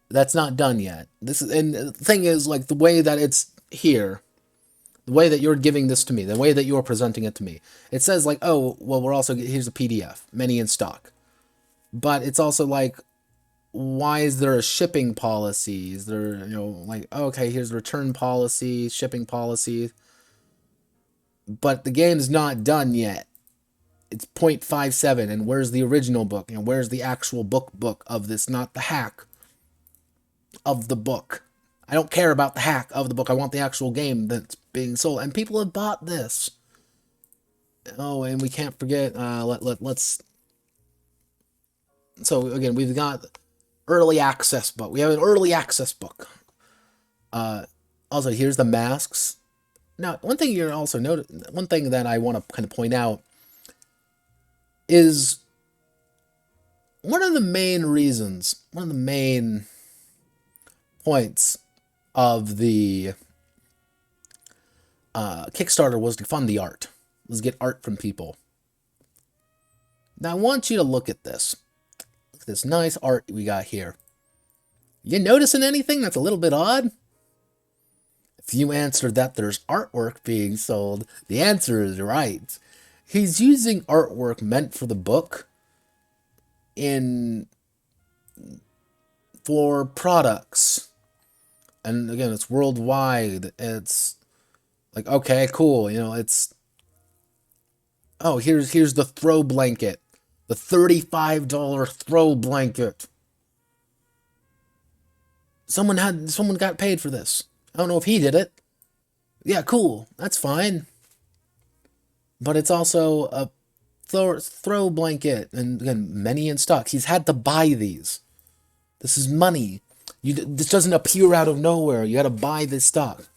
Speaker 1: That's not done yet. This is, and the thing is, like, the way that it's here, the way that you're giving this to me, the way that you're presenting it to me, it says like, oh, well, we're also, here's a PDF, many in stock. But it's also like, why is there a shipping policy? Is there, like, okay, here's return policy, shipping policy. But the game's not done yet. It's 0.57, and where's the original book? And where's the actual book of this, not the hack of the book? I don't care about the hack of the book. I want the actual game that's being sold. And people have bought this. Oh, and we can't forget, let's... So, again, we've got early access book. We have an early access book. Also, here's the masks. Now, one thing you're also notice, one thing that I want to kind of point out is one of the main reasons, one of the main points of the Kickstarter was to fund the art. Was get art from people. Now, I want you to look at this. Look at this nice art we got here. You noticing anything that's a little bit odd? If you answered that there's artwork being sold, the answer is right. He's using artwork meant for the book for products. And again, it's worldwide. It's like, okay, cool. It's, oh, here's the throw blanket. The $35 throw blanket. Someone got paid for this. I don't know if he did it. Yeah, cool. That's fine. But it's also a throw blanket, and again, many in stock. He's had to buy these. This is money. This doesn't appear out of nowhere. You got to buy this stock.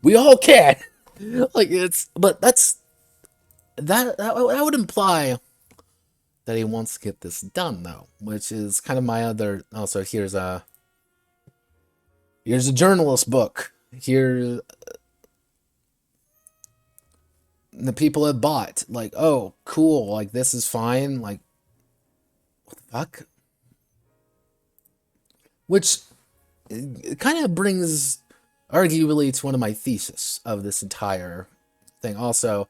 Speaker 1: We all can. Like, but that would imply that he wants to get this done, though, which is kind of my other. Also, here's a journalist book. Here, the people have bought, like, oh, cool, like, this is fine, like, what the fuck? Which it kind of brings, arguably, to one of my theses of this entire thing. Also,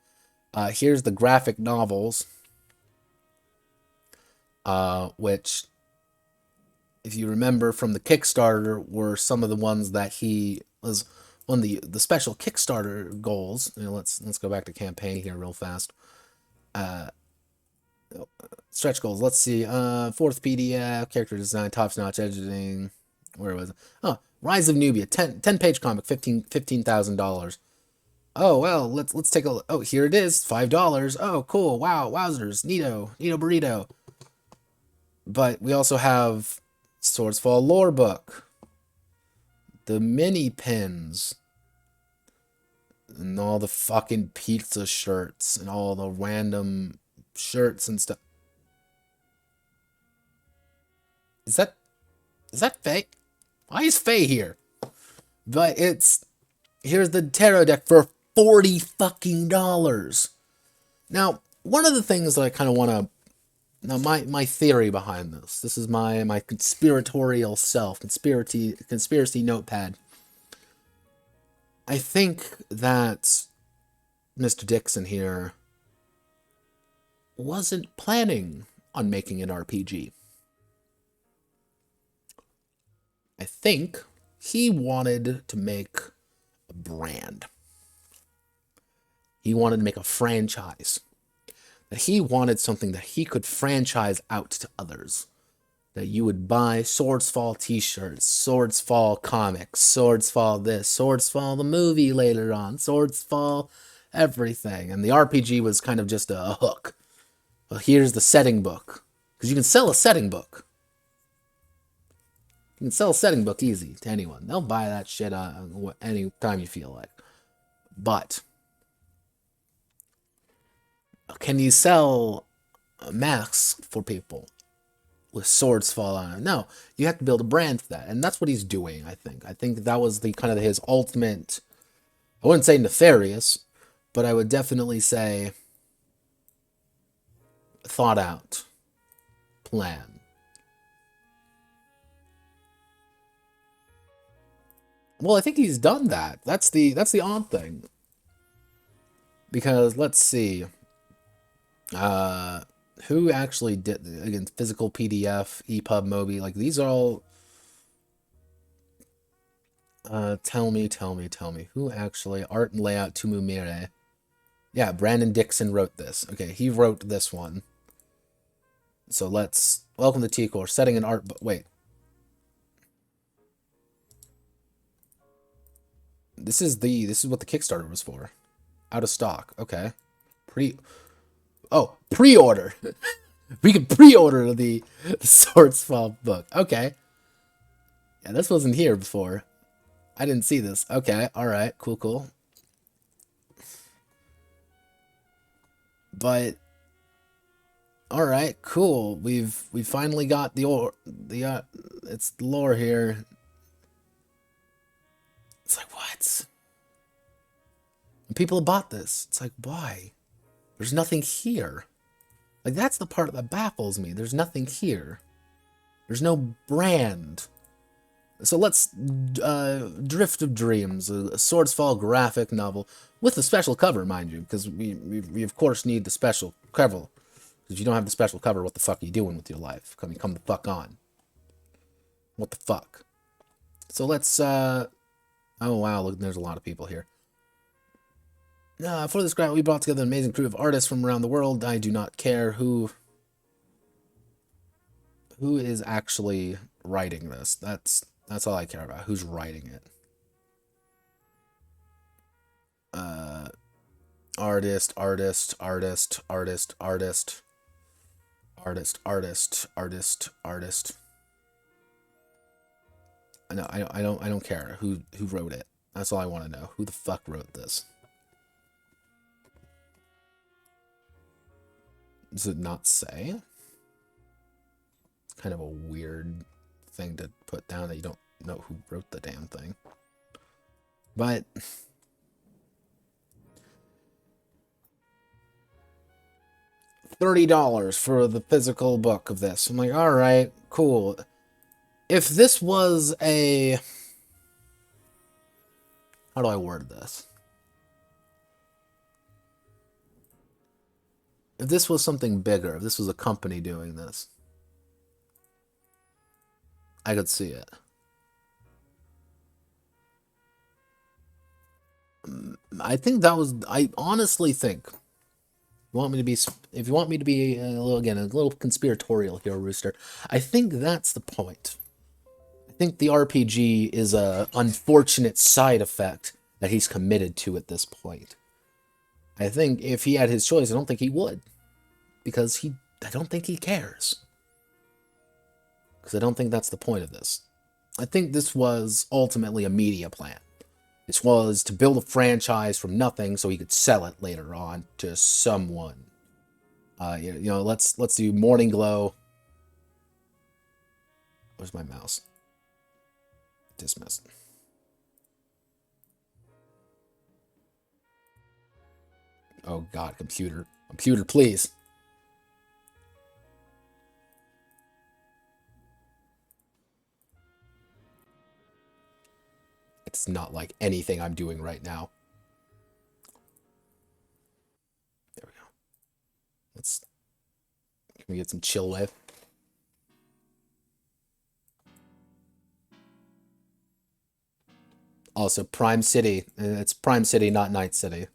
Speaker 1: here's the graphic novels, which, if you remember from the Kickstarter, were some of the ones that he was one of the special Kickstarter goals. Let's go back to campaign here real fast. Stretch goals. Let's see. Fourth PDF, character design, top-notch editing, Where was it? Oh, Rise of Nubia, 10-page comic, $15,000. Oh well, let's take a look. Oh, here it is, $5. Oh, cool. Wow, wowzers, neato burrito. But we also have Swordsfall lore book, the mini pins, and all the fucking pizza shirts and all the random shirts and stuff. Is that Faye? Why is Faye here? But here's the tarot deck for $40 fucking dollars. Now, one of the things that I kind of want to, now my theory behind this is my conspiratorial self, conspiracy notepad. I think that Mr. Dixon here wasn't planning on making an RPG. I think he wanted to make a brand. He wanted to make a franchise. That he wanted something that he could franchise out to others. That you would buy Swordsfall t-shirts, Swordsfall comics, Swordsfall this, Swordsfall the movie later on, Swordsfall everything. And the RPG was kind of just a hook. Well, here's the setting book. Because you can sell a setting book. You can sell a setting book easy to anyone. They'll buy that shit any time you feel like. But can you sell masks for people with Swordsfall on it? No, you have to build a brand for that, and that's what he's doing. I think that was the kind of his ultimate. I wouldn't say nefarious, but I would definitely say thought out plan. Well, I think he's done that. That's the odd thing. Because let's see. Who actually did, again, physical PDF, EPUB, Mobi, like these are all tell me. Who actually, art and layout, Tumu Mire. Yeah, Brandon Dixon wrote this. Okay, he wrote this one. So let's welcome to T-Course, setting an art, wait. This is what the Kickstarter was for. Out of stock. Okay. Pre-order. We can pre-order the Swordsfall book. Okay. Yeah, this wasn't here before. I didn't see this. Okay. All right. Cool. But all right. Cool. We finally got it's the lore here. It's like, what? And people have bought this. It's like, why? There's nothing here. Like, that's the part that baffles me. There's nothing here. There's no brand. So let's, Drift of Dreams, a Swordsfall graphic novel, with a special cover, mind you, because we of course need the special cover. Because if you don't have the special cover, what the fuck are you doing with your life? Come the fuck on. What the fuck? So let's, oh wow, look, there's a lot of people here. For this graphic, we brought together an amazing crew of artists from around the world. I do not care who is actually writing this. That's all I care about. Who's writing it? Artist. I don't care who wrote it. That's all I want to know. Who the fuck wrote this? Does it not say? It's kind of a weird thing to put down that you don't know who wrote the damn thing. But $30 for the physical book of this. I'm like, all right, cool. If this was a... How do I word this? If this was something bigger, if this was a company doing this, I could see it. I think that was... I honestly think... If you want me to be a little conspiratorial here, Rooster, I think that's the point. I I think the RPG is a unfortunate side effect that he's committed to at this point. I think if he had his choice, I don't think he would. Because I don't think he cares. Because I don't think that's the point of this. I think this was ultimately a media plan. This was to build a franchise from nothing so he could sell it later on to someone. Let's do Morning Glow. Where's my mouse? Dismiss. Oh God, computer. Computer, please. It's not like anything I'm doing right now. There we go. Can we get some chill wave? Also, Prime City. It's Prime City, not Night City.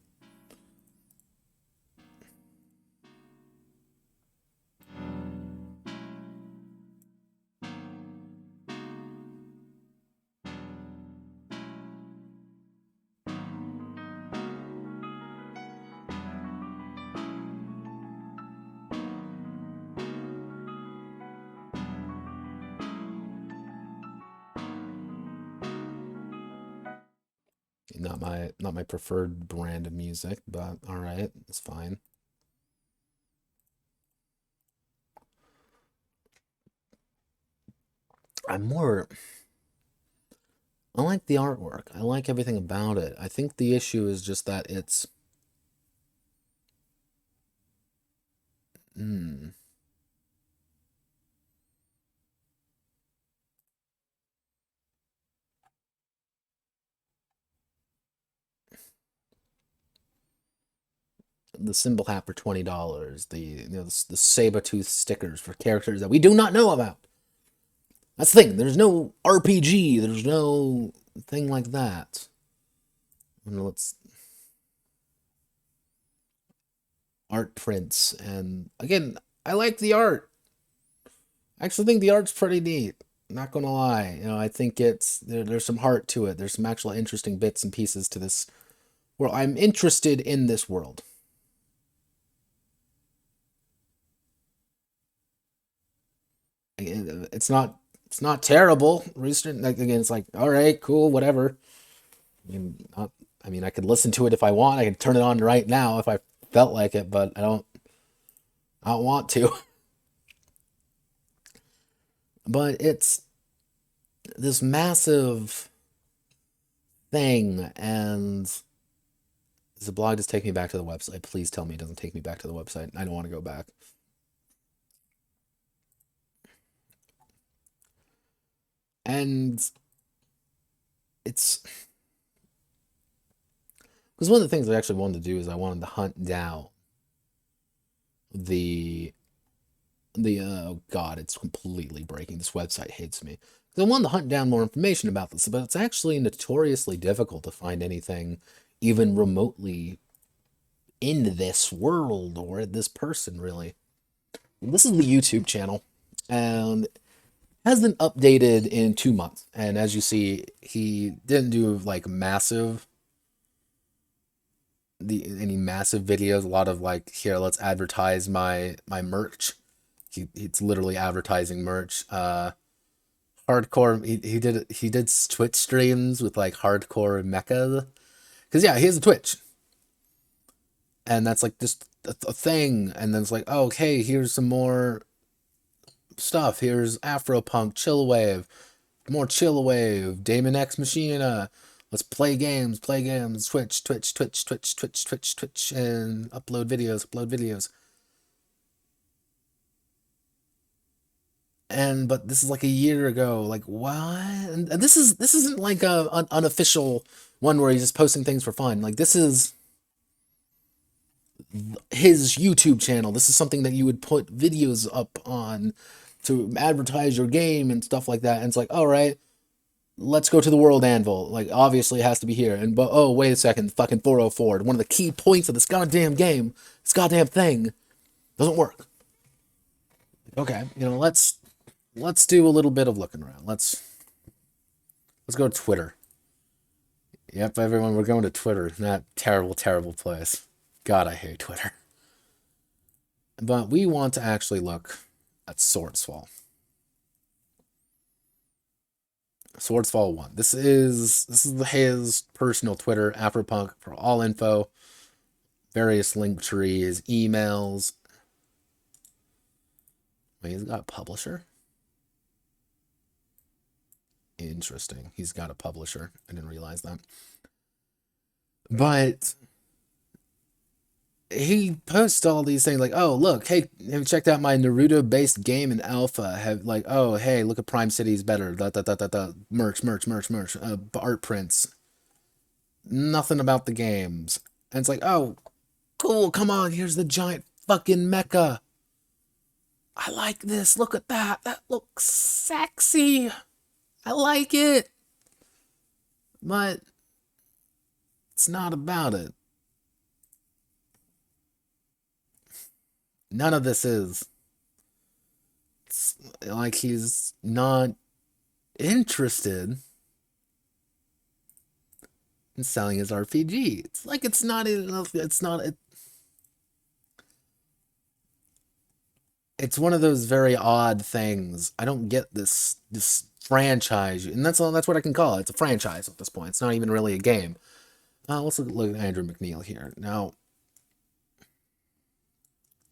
Speaker 1: Not my preferred brand of music, but all right, it's fine. I like the artwork. I like everything about it. I think the issue is just that it's the symbol hat for $20. The saber-tooth stickers for characters that we do not know about. That's the thing. There's no RPG. There's no thing like that. Let's art prints, and again, I like the art. I actually think the art's pretty neat. Not gonna lie, I think there's some heart to it. There's some actual interesting bits and pieces to this. Well, I'm interested in this world. It's not terrible. Again, it's like, all right, cool, whatever. I could listen to it if I want. I can turn it on right now if I felt like it, but I don't want to. But it's this massive thing, and the blog just take me back to the website. Please tell me it doesn't take me back to the website. I don't want to go back. And it's because one of the things I actually wanted to do is I wanted to hunt down oh God, it's completely breaking. This website hates me. I wanted to hunt down more information about this, but it's actually notoriously difficult to find anything even remotely in this world or this person, really. This is the YouTube channel, and it hasn't updated in 2 months. And as you see, he didn't do like any massive videos. A lot of like, here, let's advertise my merch. It's literally advertising merch. Hardcore. He did Twitch streams with like hardcore mecha, because yeah, he has a Twitch, and that's like just a thing. And then it's like, oh, okay, here's some more stuff. Here's Afropunk, Chillwave, more Chillwave, Damon X Machina. Let's play games, Twitch, and upload videos. But this is like a year ago. Like, what? And this isn't like an unofficial one where he's just posting things for fun. Like, this is his YouTube channel. This is something that you would put videos up on to advertise your game and stuff like that. And it's like, all right, let's go to the World Anvil. Like, obviously it has to be here. But oh, wait a second, fucking 404. One of the key points of this goddamn game, this goddamn thing, doesn't work. Okay, let's do a little bit of looking around. Let's go to Twitter. Yep, everyone, we're going to Twitter. That terrible, terrible place. God, I hate Twitter. But we want to actually look at Swordsfall. Swordsfall 1. This is his personal Twitter, Afropunk, for all info, various link trees, emails. Wait, he's got a publisher? Interesting. He's got a publisher. I didn't realize that. But he posts all these things like, oh, look, hey, have you checked out my Naruto-based game in alpha? Have like, oh, hey, look at Prime City's better. Merch, art prints. Nothing about the games. And it's like, oh, cool, come on, here's the giant fucking mecha. I like this. Look at that. That looks sexy. I like it. But it's not about it. None of this is. It's like he's not interested in selling his RPG. It's like it's not enough. It's not. It's one of those very odd things. I don't get this franchise, and that's all. That's what I can call it. It's a franchise at this point. It's not even really a game. Let's look at Andrew McNeil here. Now,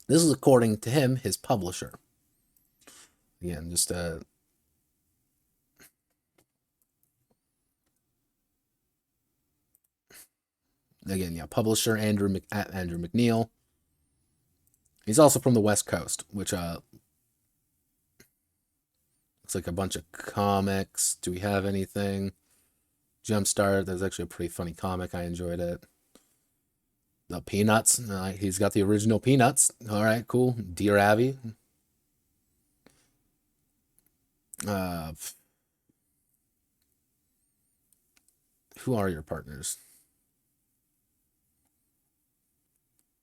Speaker 1: this is according to him, his publisher. Again, just again, yeah, publisher Andrew McNeil. He's also from the West Coast, which looks like a bunch of comics. Do we have anything? Jumpstart. That's actually a pretty funny comic. I enjoyed it. The Peanuts. He's got the original Peanuts. All right, cool. Dear Abby. Who are your partners?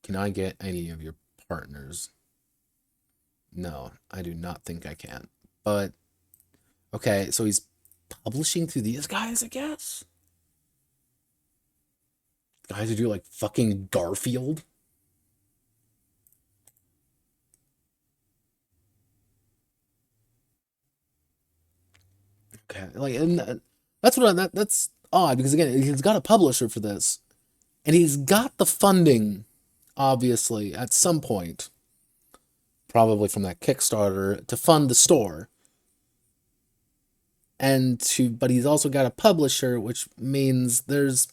Speaker 1: Can I get any of your partners? No, I do not think I can. But, okay, so he's publishing through these guys, I guess? Guys who do, like, fucking Garfield? Okay, like, and that's that's odd, because, again, he's got a publisher for this. And he's got the funding, obviously, at some point, probably from that Kickstarter, to fund the store. But he's also got a publisher, which means there's,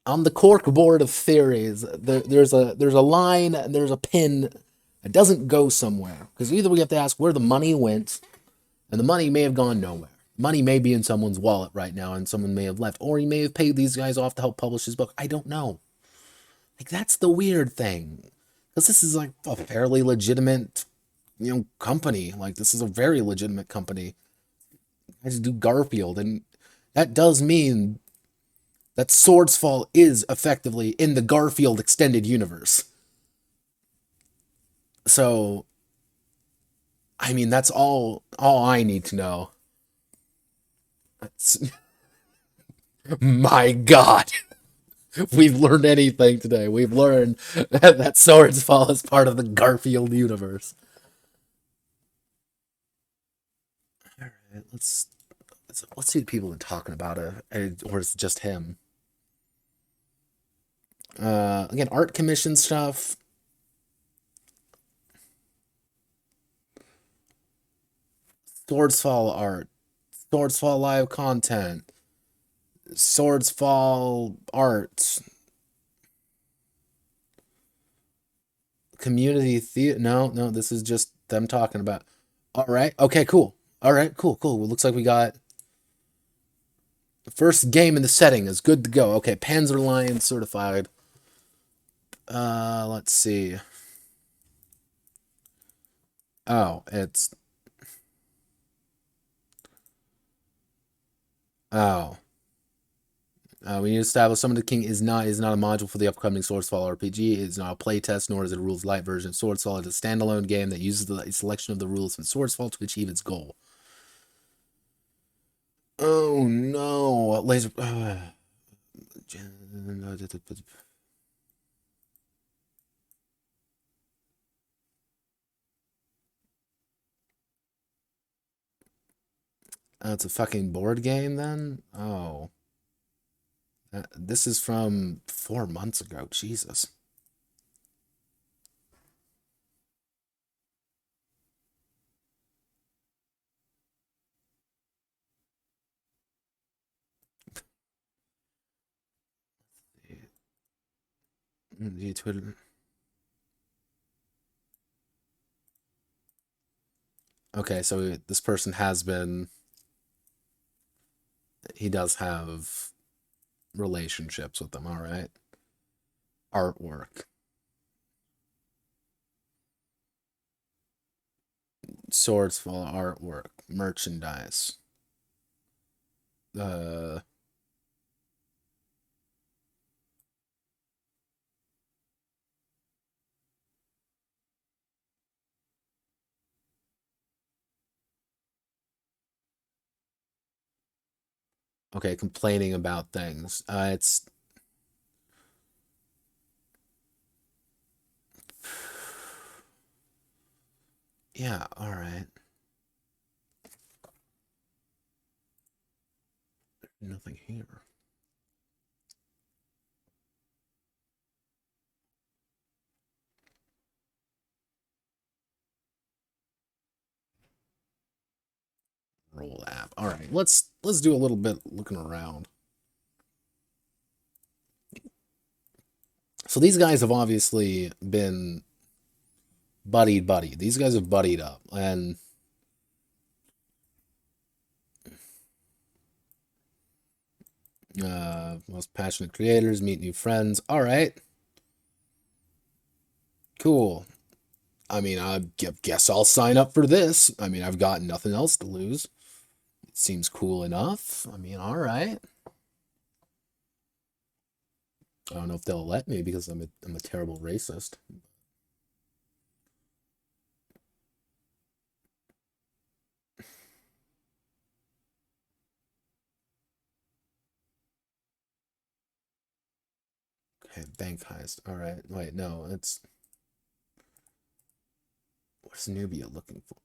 Speaker 1: on the cork board of theories, there's a line and there's a pin that doesn't go somewhere, because either we have to ask where the money went, and the money may have gone nowhere. Money may be in someone's wallet right now, and someone may have left, or he may have paid these guys off to help publish his book. I don't know. Like, that's the weird thing, because this is like a fairly legitimate, company. Like, this is a very legitimate company. I just do Garfield, and that does mean that Swordsfall is effectively in the Garfield extended universe. So, I mean, that's all I need to know. That's, my God. If we've learned anything today, we've learned that Swordsfall is part of the Garfield universe. All right, let's see the people are talking about it, or it's just him. Again, art commission stuff. Swordsfall art, Swordsfall live content, Swordsfall art, community theater. No, this is just them talking about. All right, okay, cool. All right, cool. Well, looks like we got the first game in the setting is good to go. Okay, Panzer Lion certified. Let's see. Oh, it's. Oh. We need to establish Summon the King is not a module for the upcoming Swordsfall RPG. It is not a playtest, nor is it a rules light version of Swordsfall. It is a standalone game that uses the selection of the rules from Swordsfall to achieve its goal. Oh no, laser. Oh, it's a fucking board game then? Oh. This is from 4 months ago. Jesus. Twitter. Okay, so this person has been. He does have relationships with them, all right? Artwork. Swordsfall artwork. Merchandise. Uh. Okay, complaining about things. It's. Yeah, all right. Nothing here. Roll app. All right, let's do a little bit looking around. So these guys have obviously been buddy. These guys have buddied up, and most passionate creators meet new friends. All right, cool. I mean, I guess I'll sign up for this. I mean, I've got nothing else to lose. It seems cool enough. I mean, all right. I don't know if they'll let me because I'm a terrible racist. Okay, bank heist. All right. Wait, no, it's what's Nubia looking for?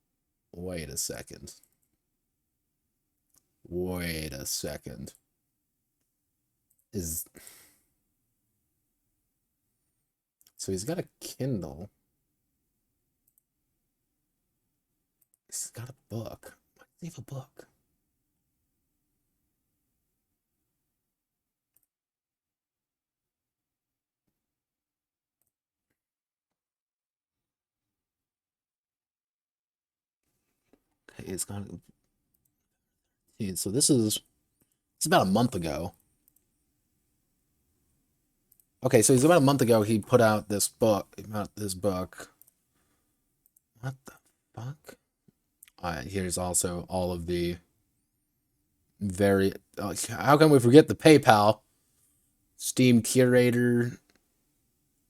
Speaker 1: Wait a second. Wait a second. Is so he's got a Kindle. He's got a book. Why does he have a book? Okay, it's got. So this is. It's about a month ago. Okay, so he's about a month ago. He put out this book. About this book. What the fuck? Here's also all of the very. How can we forget the PayPal? Steam Curator.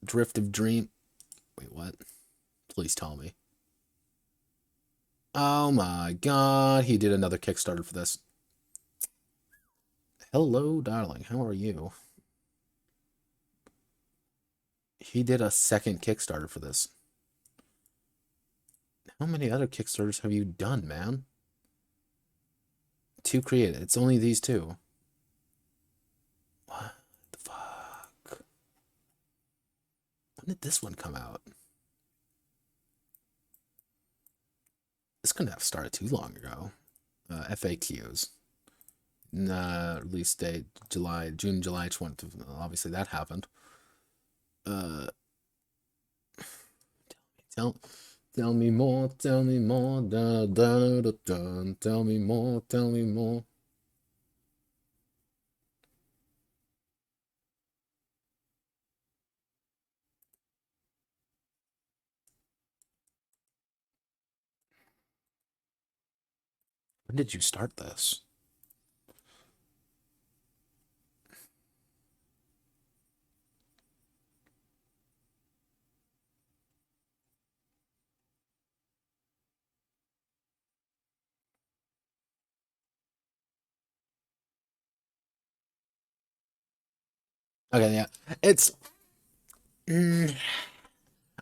Speaker 1: Drift of Dream. Wait, what? Please tell me. Oh my god, he did another Kickstarter for this. Hello, darling. How are you? He did a second Kickstarter for this. How many other Kickstarters have you done, man? 2 created. It's only these 2. What the fuck? When did this one come out? This couldn't have started too long ago. FAQs. Release date June, July 20th. Obviously, that happened. Tell, tell me more, tell me more, da, da, da, da, tell me more, tell me more. When did you start this? Okay, yeah. It's...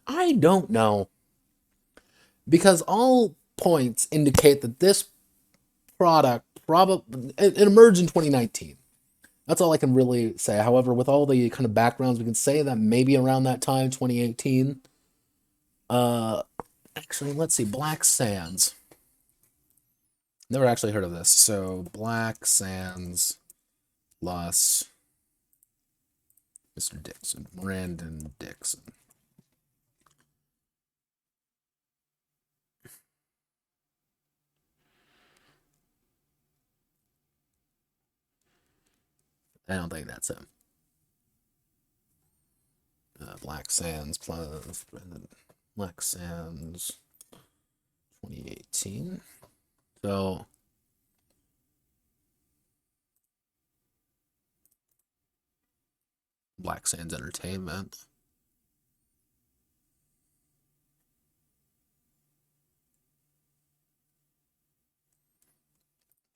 Speaker 1: I don't know. Because all points indicate that this product probably... It emerged in 2019. That's all I can really say. However, with all the kind of backgrounds, we can say that maybe around that time, 2018. Actually, let's see. Black Sands. Never actually heard of this. So, Black Sands plus Mr. Dixon. Brandon Dixon. I don't think that's him. Black Sands plus Brandon. Black Sands 2018. So, Black Sands Entertainment.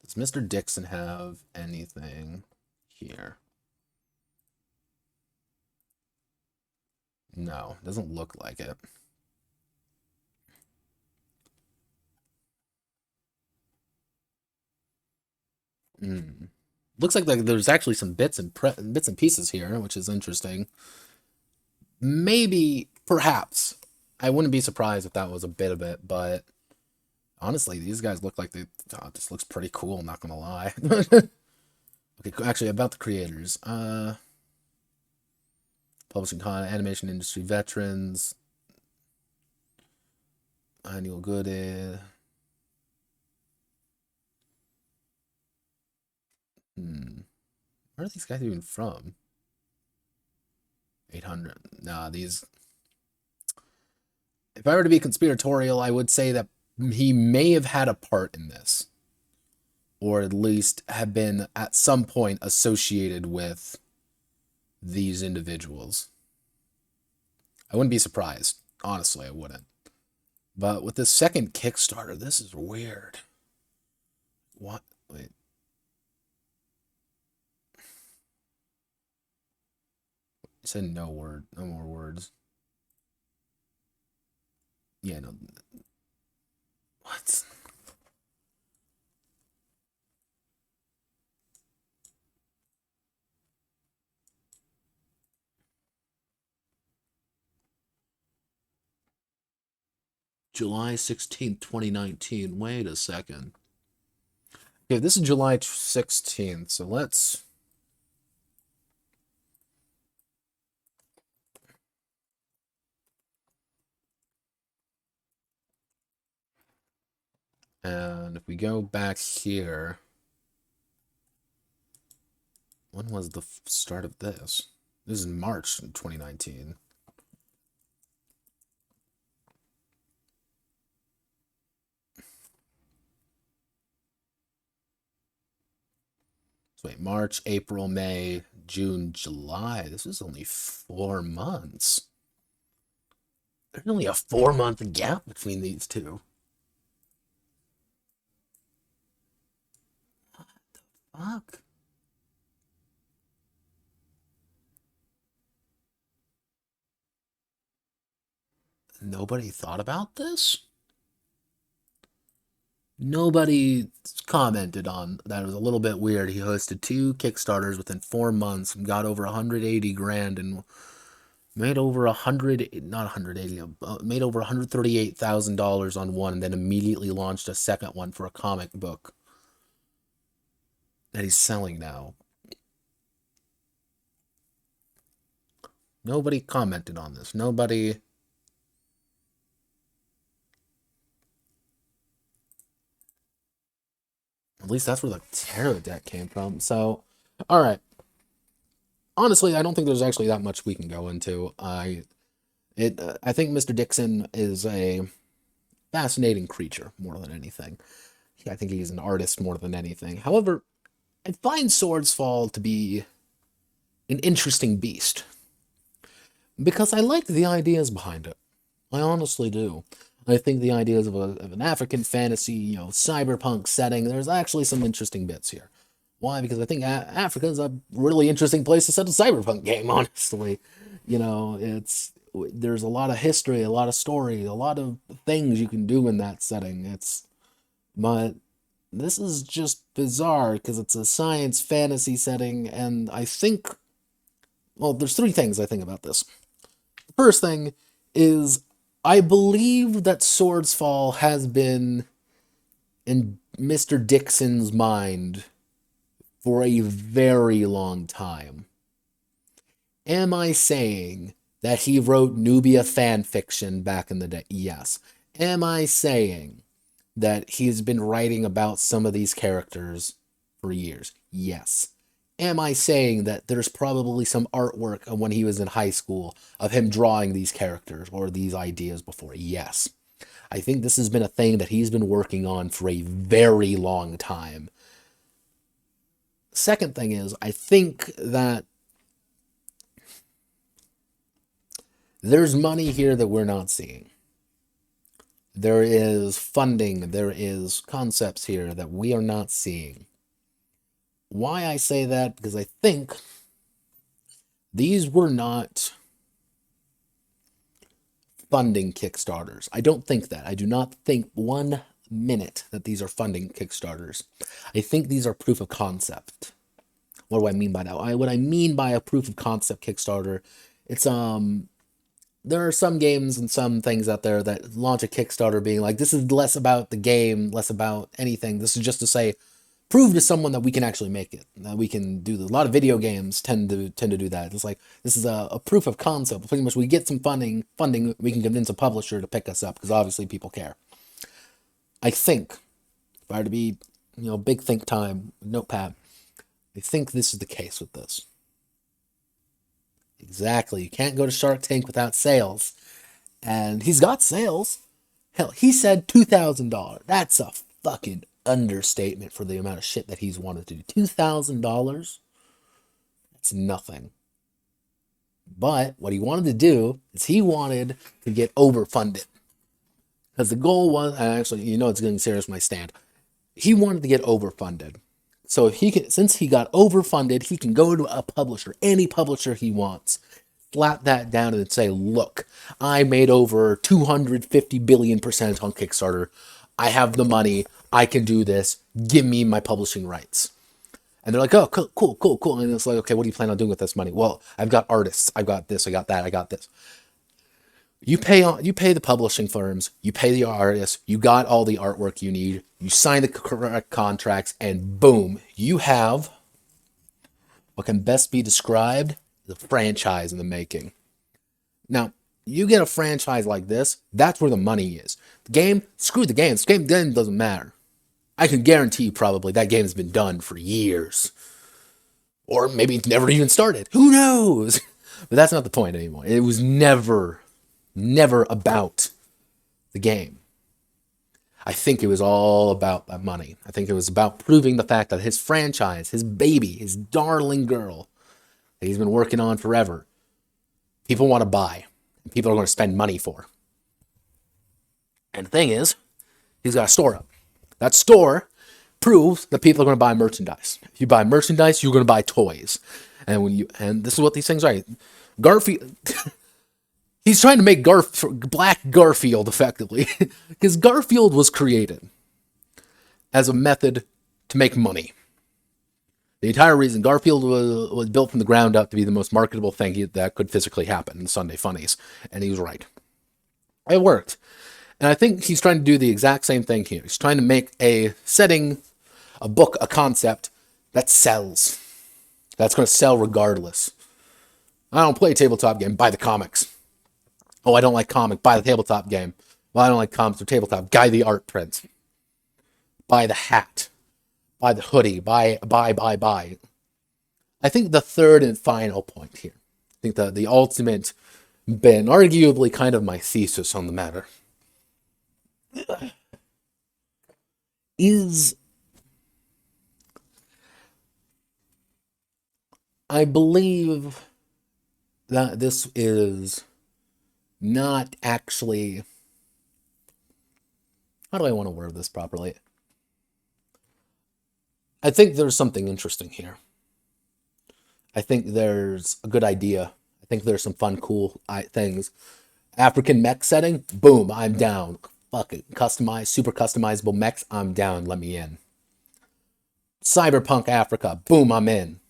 Speaker 1: Does Mr. Dixon have anything here? No, doesn't look like it. Looks like there's actually some bits and pieces here, which is interesting. Maybe, perhaps, I wouldn't be surprised if that was a bit of it, but honestly, these guys look like they. Oh, this looks pretty cool. I'm not gonna lie. Okay, actually, about the creators. Publishing content, animation industry veterans, annual good. Where are these guys even from? 800. Nah, these. If I were to be conspiratorial, I would say that he may have had a part in this, or at least have been at some point associated with these individuals. I wouldn't be surprised. Honestly, I wouldn't. But with this second Kickstarter, this is weird. What? Wait. You said no more words. Yeah, no. What? July 16th, 2019. Wait a second. Okay, this is July 16th, so let's... And if we go back here... When was the start of this? This is March 2019. So wait, March, April, May, June, July. This is only 4 months. There's only a 4-month gap between these two. Fuck. Nobody thought about this? Nobody commented on that. It was a little bit weird. He hosted 2 Kickstarters within 4 months and got over 180 grand and made over 100, not 180, made over $138,000 on one, and then immediately launched a second one for a comic book that he's selling now. Nobody commented on this. Nobody... At least that's where the tarot deck came from. So, all right. Honestly, I don't think there's actually that much we can go into. I think Mr. Dixon is a fascinating creature more than anything. I think he's an artist more than anything. However, I find Swordsfall to be an interesting beast because I like the ideas behind it. I honestly do. I think the ideas of an African fantasy, cyberpunk setting, there's actually some interesting bits here. Why? Because I think Africa is a really interesting place to set a cyberpunk game, honestly. There's a lot of history, a lot of story, a lot of things you can do in that setting. But this is just bizarre because it's a science fantasy setting, and I think, well, there's three things I think about this. The first thing is I believe that Swordsfall has been in Mr. Dixon's mind for a very long time. Am I saying that he wrote Nubia fan fiction back in the day? Yes. Am I saying that he's been writing about some of these characters for years? Yes. Am I saying that there's probably some artwork of when he was in high school of him drawing these characters or these ideas before? Yes. I think this has been a thing that he's been working on for a very long time. Second thing is, I think that there's money here that we're not seeing. There is funding, there is concepts here that we are not seeing. Why I say that? Because I think these were not funding Kickstarters. I don't think that. I do not think 1 minute that these are funding Kickstarters. I think these are proof of concept. What do I mean by that? What I mean by a proof of concept Kickstarter, it's there are some games and some things out there that launch a Kickstarter being like, this is less about the game, less about anything. This is just to say, prove to someone that we can actually make it. That we can do this. A lot of video games tend to do that. It's like, this is a proof of concept. Pretty much we get some funding, we can convince a publisher to pick us up because obviously people care. I think, if I were to be, big think time, Notepad, I think this is the case with this. Exactly. You can't go to Shark Tank without sales. And he's got sales. Hell, he said $2,000. That's a fucking understatement for the amount of shit that he's wanted to do. $2,000? That's nothing. But what he wanted to do is he wanted to get overfunded. Because the goal was, actually, it's getting serious with my stand. He wanted to get overfunded. So if he can, since he got overfunded, he can go to a publisher, any publisher he wants, slap that down and say, look, I made over 250 billion% on Kickstarter. I have the money. I can do this. Give me my publishing rights. And they're like, oh, cool. And it's like, okay, what do you plan on doing with this money? Well, I've got artists. I've got this. I got that. I got this. You pay the publishing firms, you pay the artists, you got all the artwork you need, you sign the correct contracts, and boom, you have what can best be described as a franchise in the making. Now, you get a franchise like this, that's where the money is. The game, screw the game. This game doesn't matter. I can guarantee you probably that game has been done for years. Or maybe it's never even started. Who knows? But that's not the point anymore. It was never about the game. I think it was all about that money. I think it was about proving the fact that his franchise, his baby, his darling girl that he's been working on forever, people want to buy. And people are going to spend money for. And the thing is, he's got a store up. That store proves that people are going to buy merchandise. If you buy merchandise, you're going to buy toys. And this is what these things are. Garfield... He's trying to make Black Garfield effectively, because Garfield was created as a method to make money. The entire reason Garfield was built from the ground up to be the most marketable thing that could physically happen in Sunday Funnies, and he was right. It worked. And I think he's trying to do the exact same thing here. He's trying to make a setting, a book, a concept that sells. That's going to sell regardless. I don't play a tabletop game, buy the comics. Oh, I don't like comic. Buy the tabletop game. Well, I don't like comics or tabletop. Buy the art prints. Buy the hat. Buy the hoodie. Buy. I think the third and final point here, I think the ultimate, been arguably kind of my thesis on the matter, is I believe that this is not actually, how do I want to word this properly? I think there's something interesting here. I think there's a good idea. I think there's some fun, cool things. African mech setting, boom, I'm down. Fuck it. Customized, super customizable mechs, I'm down. Let me in. Cyberpunk Africa, boom, I'm in.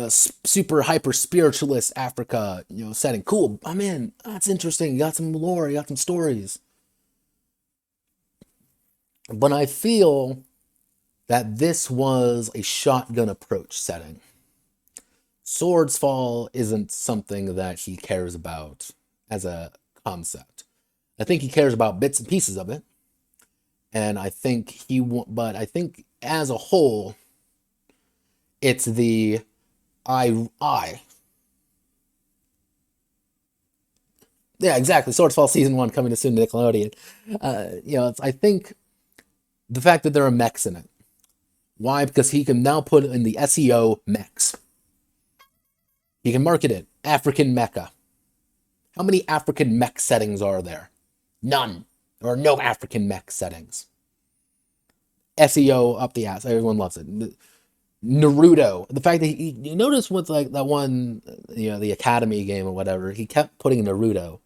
Speaker 1: Super hyper spiritualist Africa, setting, cool, I'm in. That's interesting. You got some lore, you got some stories. But I feel that this was a shotgun approach setting. Swordsfall isn't something that he cares about as a concept. I think he cares about bits and pieces of it, and I think but I think as a whole, it's the I. Yeah, exactly. Swordsfall season 1 coming to soon to Nickelodeon. I think the fact that there are mechs in it. Why? Because he can now put in the SEO mechs. He can market it. African mecha. How many African mech settings are there? None. There are no African mech settings. SEO up the ass. Everyone loves it. Naruto. The fact that you notice with like that one, the Academy game or whatever, he kept putting Naruto.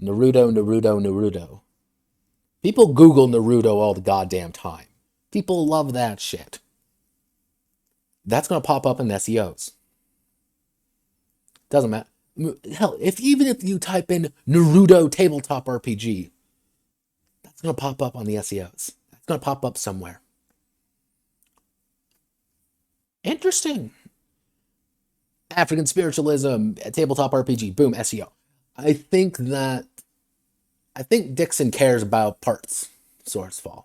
Speaker 1: Naruto. People Google Naruto all the goddamn time. People love that shit. That's going to pop up in SEOs. Doesn't matter. Hell, even if you type in Naruto tabletop RPG, that's going to pop up on the SEOs. That's going to pop up somewhere. Interesting. African spiritualism, tabletop RPG, boom, SEO. I think Dixon cares about parts, Swordsfall.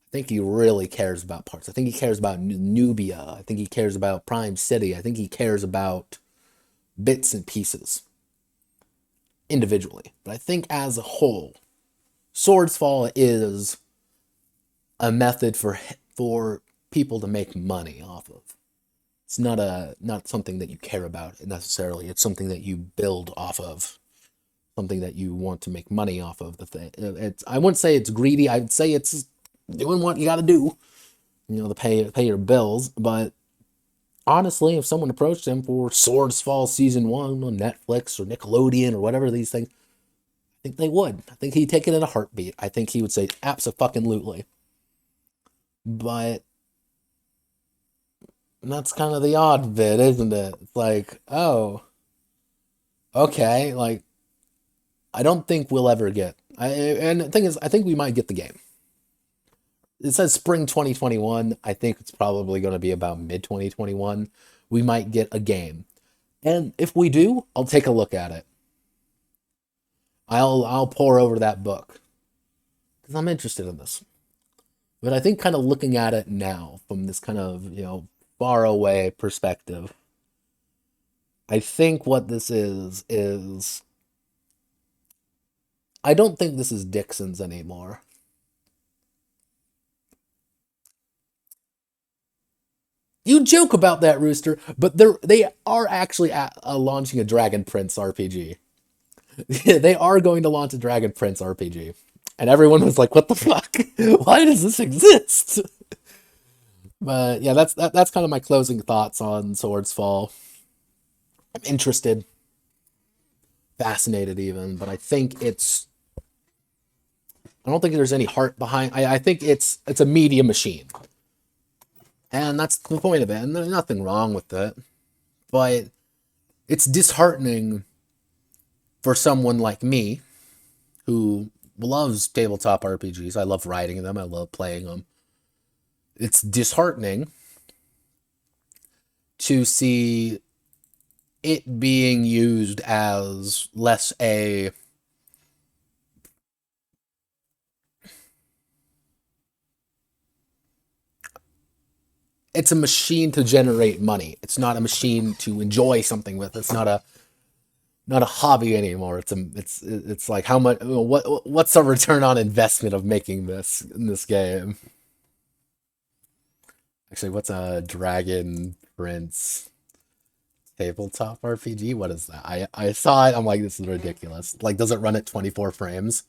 Speaker 1: I think he really cares about parts. I think he cares about Nubia. I think he cares about Prime City. I think he cares about bits and pieces individually. But I think as a whole, Swordsfall is a method for people to make money off of. It's not something that you care about necessarily. It's something that you build off of. Something that you want to make money off of. I wouldn't say it's greedy. I'd say it's doing what you got to do, to pay your bills. But honestly, if someone approached him for Swordsfall Season 1 on Netflix or Nickelodeon or whatever these things, I think they would. I think he'd take it in a heartbeat. I think he would say abso-fucking-lutely. But that's kind of the odd bit, isn't it? It's like, oh, okay, like, I don't think we'll ever get. And the thing is, I think we might get the game. It says spring 2021. I think it's probably going to be about mid 2021. We might get a game. And if we do, I'll take a look at it. I'll pore over that book. Because I'm interested in this. But I think kind of looking at it now from this kind of, far away perspective, I think what this is I don't think this is Dixon's anymore. You joke about that, Rooster, but they are actually launching a Dragon Prince RPG. They are going to launch a Dragon Prince RPG. And everyone was like, what the fuck? Why does this exist? But yeah, that's kind of my closing thoughts on Swordsfall. I'm interested. Fascinated even, but I don't think there's any heart behind. I think it's a media machine. And that's the point of it. And there's nothing wrong with it. But it's disheartening for someone like me who loves tabletop RPGs. I love writing them. I love playing them. It's disheartening to see it being used as less a it's a machine to generate money. It's not a machine to enjoy something with. It's not a hobby anymore. It's like how much what's the return on investment of making this in this game? Actually, what's a Dragon Prince tabletop RPG? What is that? I saw it. I'm like, this is ridiculous. Like, does it run at 24 frames?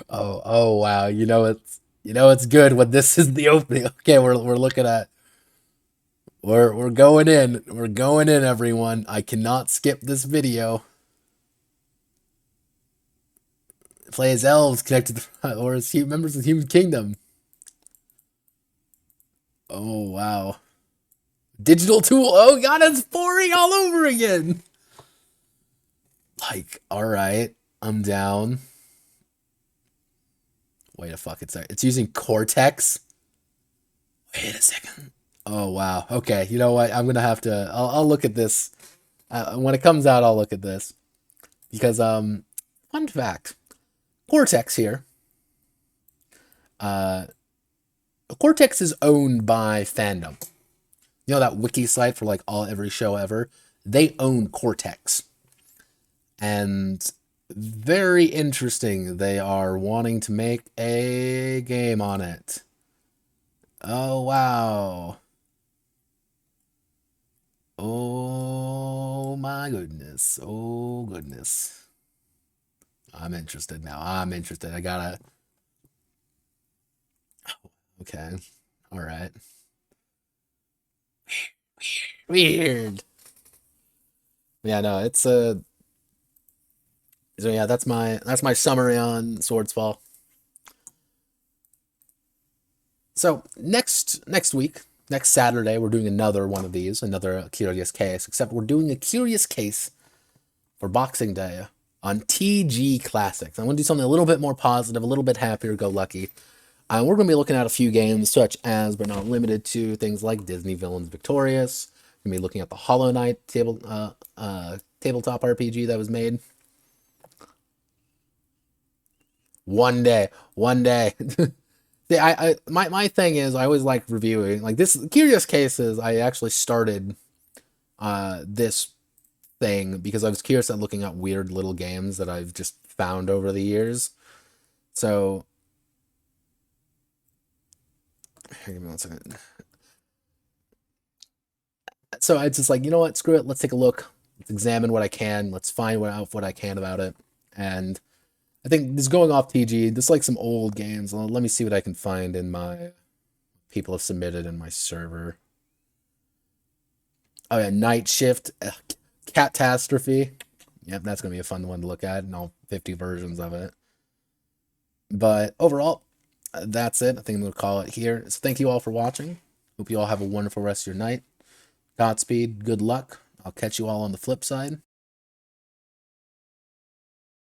Speaker 1: Oh wow. It's good when this is the opening. Okay, we're looking at we're going in. We're going in, everyone. I cannot skip this video. Play as elves connected to, or as members of the human kingdom. Oh wow. Digital tool. Oh god, it's boring all over again. Like, alright. I'm down. Wait a fuck, it's using Cortex. Wait a second. Oh wow. Okay, you know what? I'm gonna have to. I'll look at this when it comes out. I'll look at this because fun fact: Cortex here. Uh, Cortex is owned by fandom. You know that wiki site for like every show ever. They own Cortex, and very interesting. They are wanting to make a game on it. Oh wow. Oh my goodness. Oh goodness. I'm interested now. I'm interested. I gotta. Okay. All right. Weird. Yeah, no, it's so yeah, that's my summary on Swordsfall. So next week, next Saturday, we're doing another one of these, another curious case, except we're doing a curious case for Boxing Day on TG Classics. I'm going to do something a little bit more positive, a little bit happier go lucky. We're going to be looking at a few games, such as, but not limited to, things like Disney Villains Victorious. We're going to be looking at the Hollow Knight tabletop RPG that was made. One day, one day. See, my thing is, I always like reviewing like this. Curious Cases. I actually started this thing because I was curious at looking at weird little games that I've just found over the years. So, here, give me 1 second. So I just like, you know what? Screw it. Let's take a look. Let's examine what I can. Let's find what I can about it. And I think this going off TG, this is like some old games. Let me see what I can find in my people have submitted in my server. Oh yeah, Night Shift, Catastrophe. Yep, that's gonna be a fun one to look at, and all 50 versions of it. But overall, that's it. I think I'm gonna call it here. So thank you all for watching. Hope you all have a wonderful rest of your night. Godspeed. Good luck. I'll catch you all on the flip side.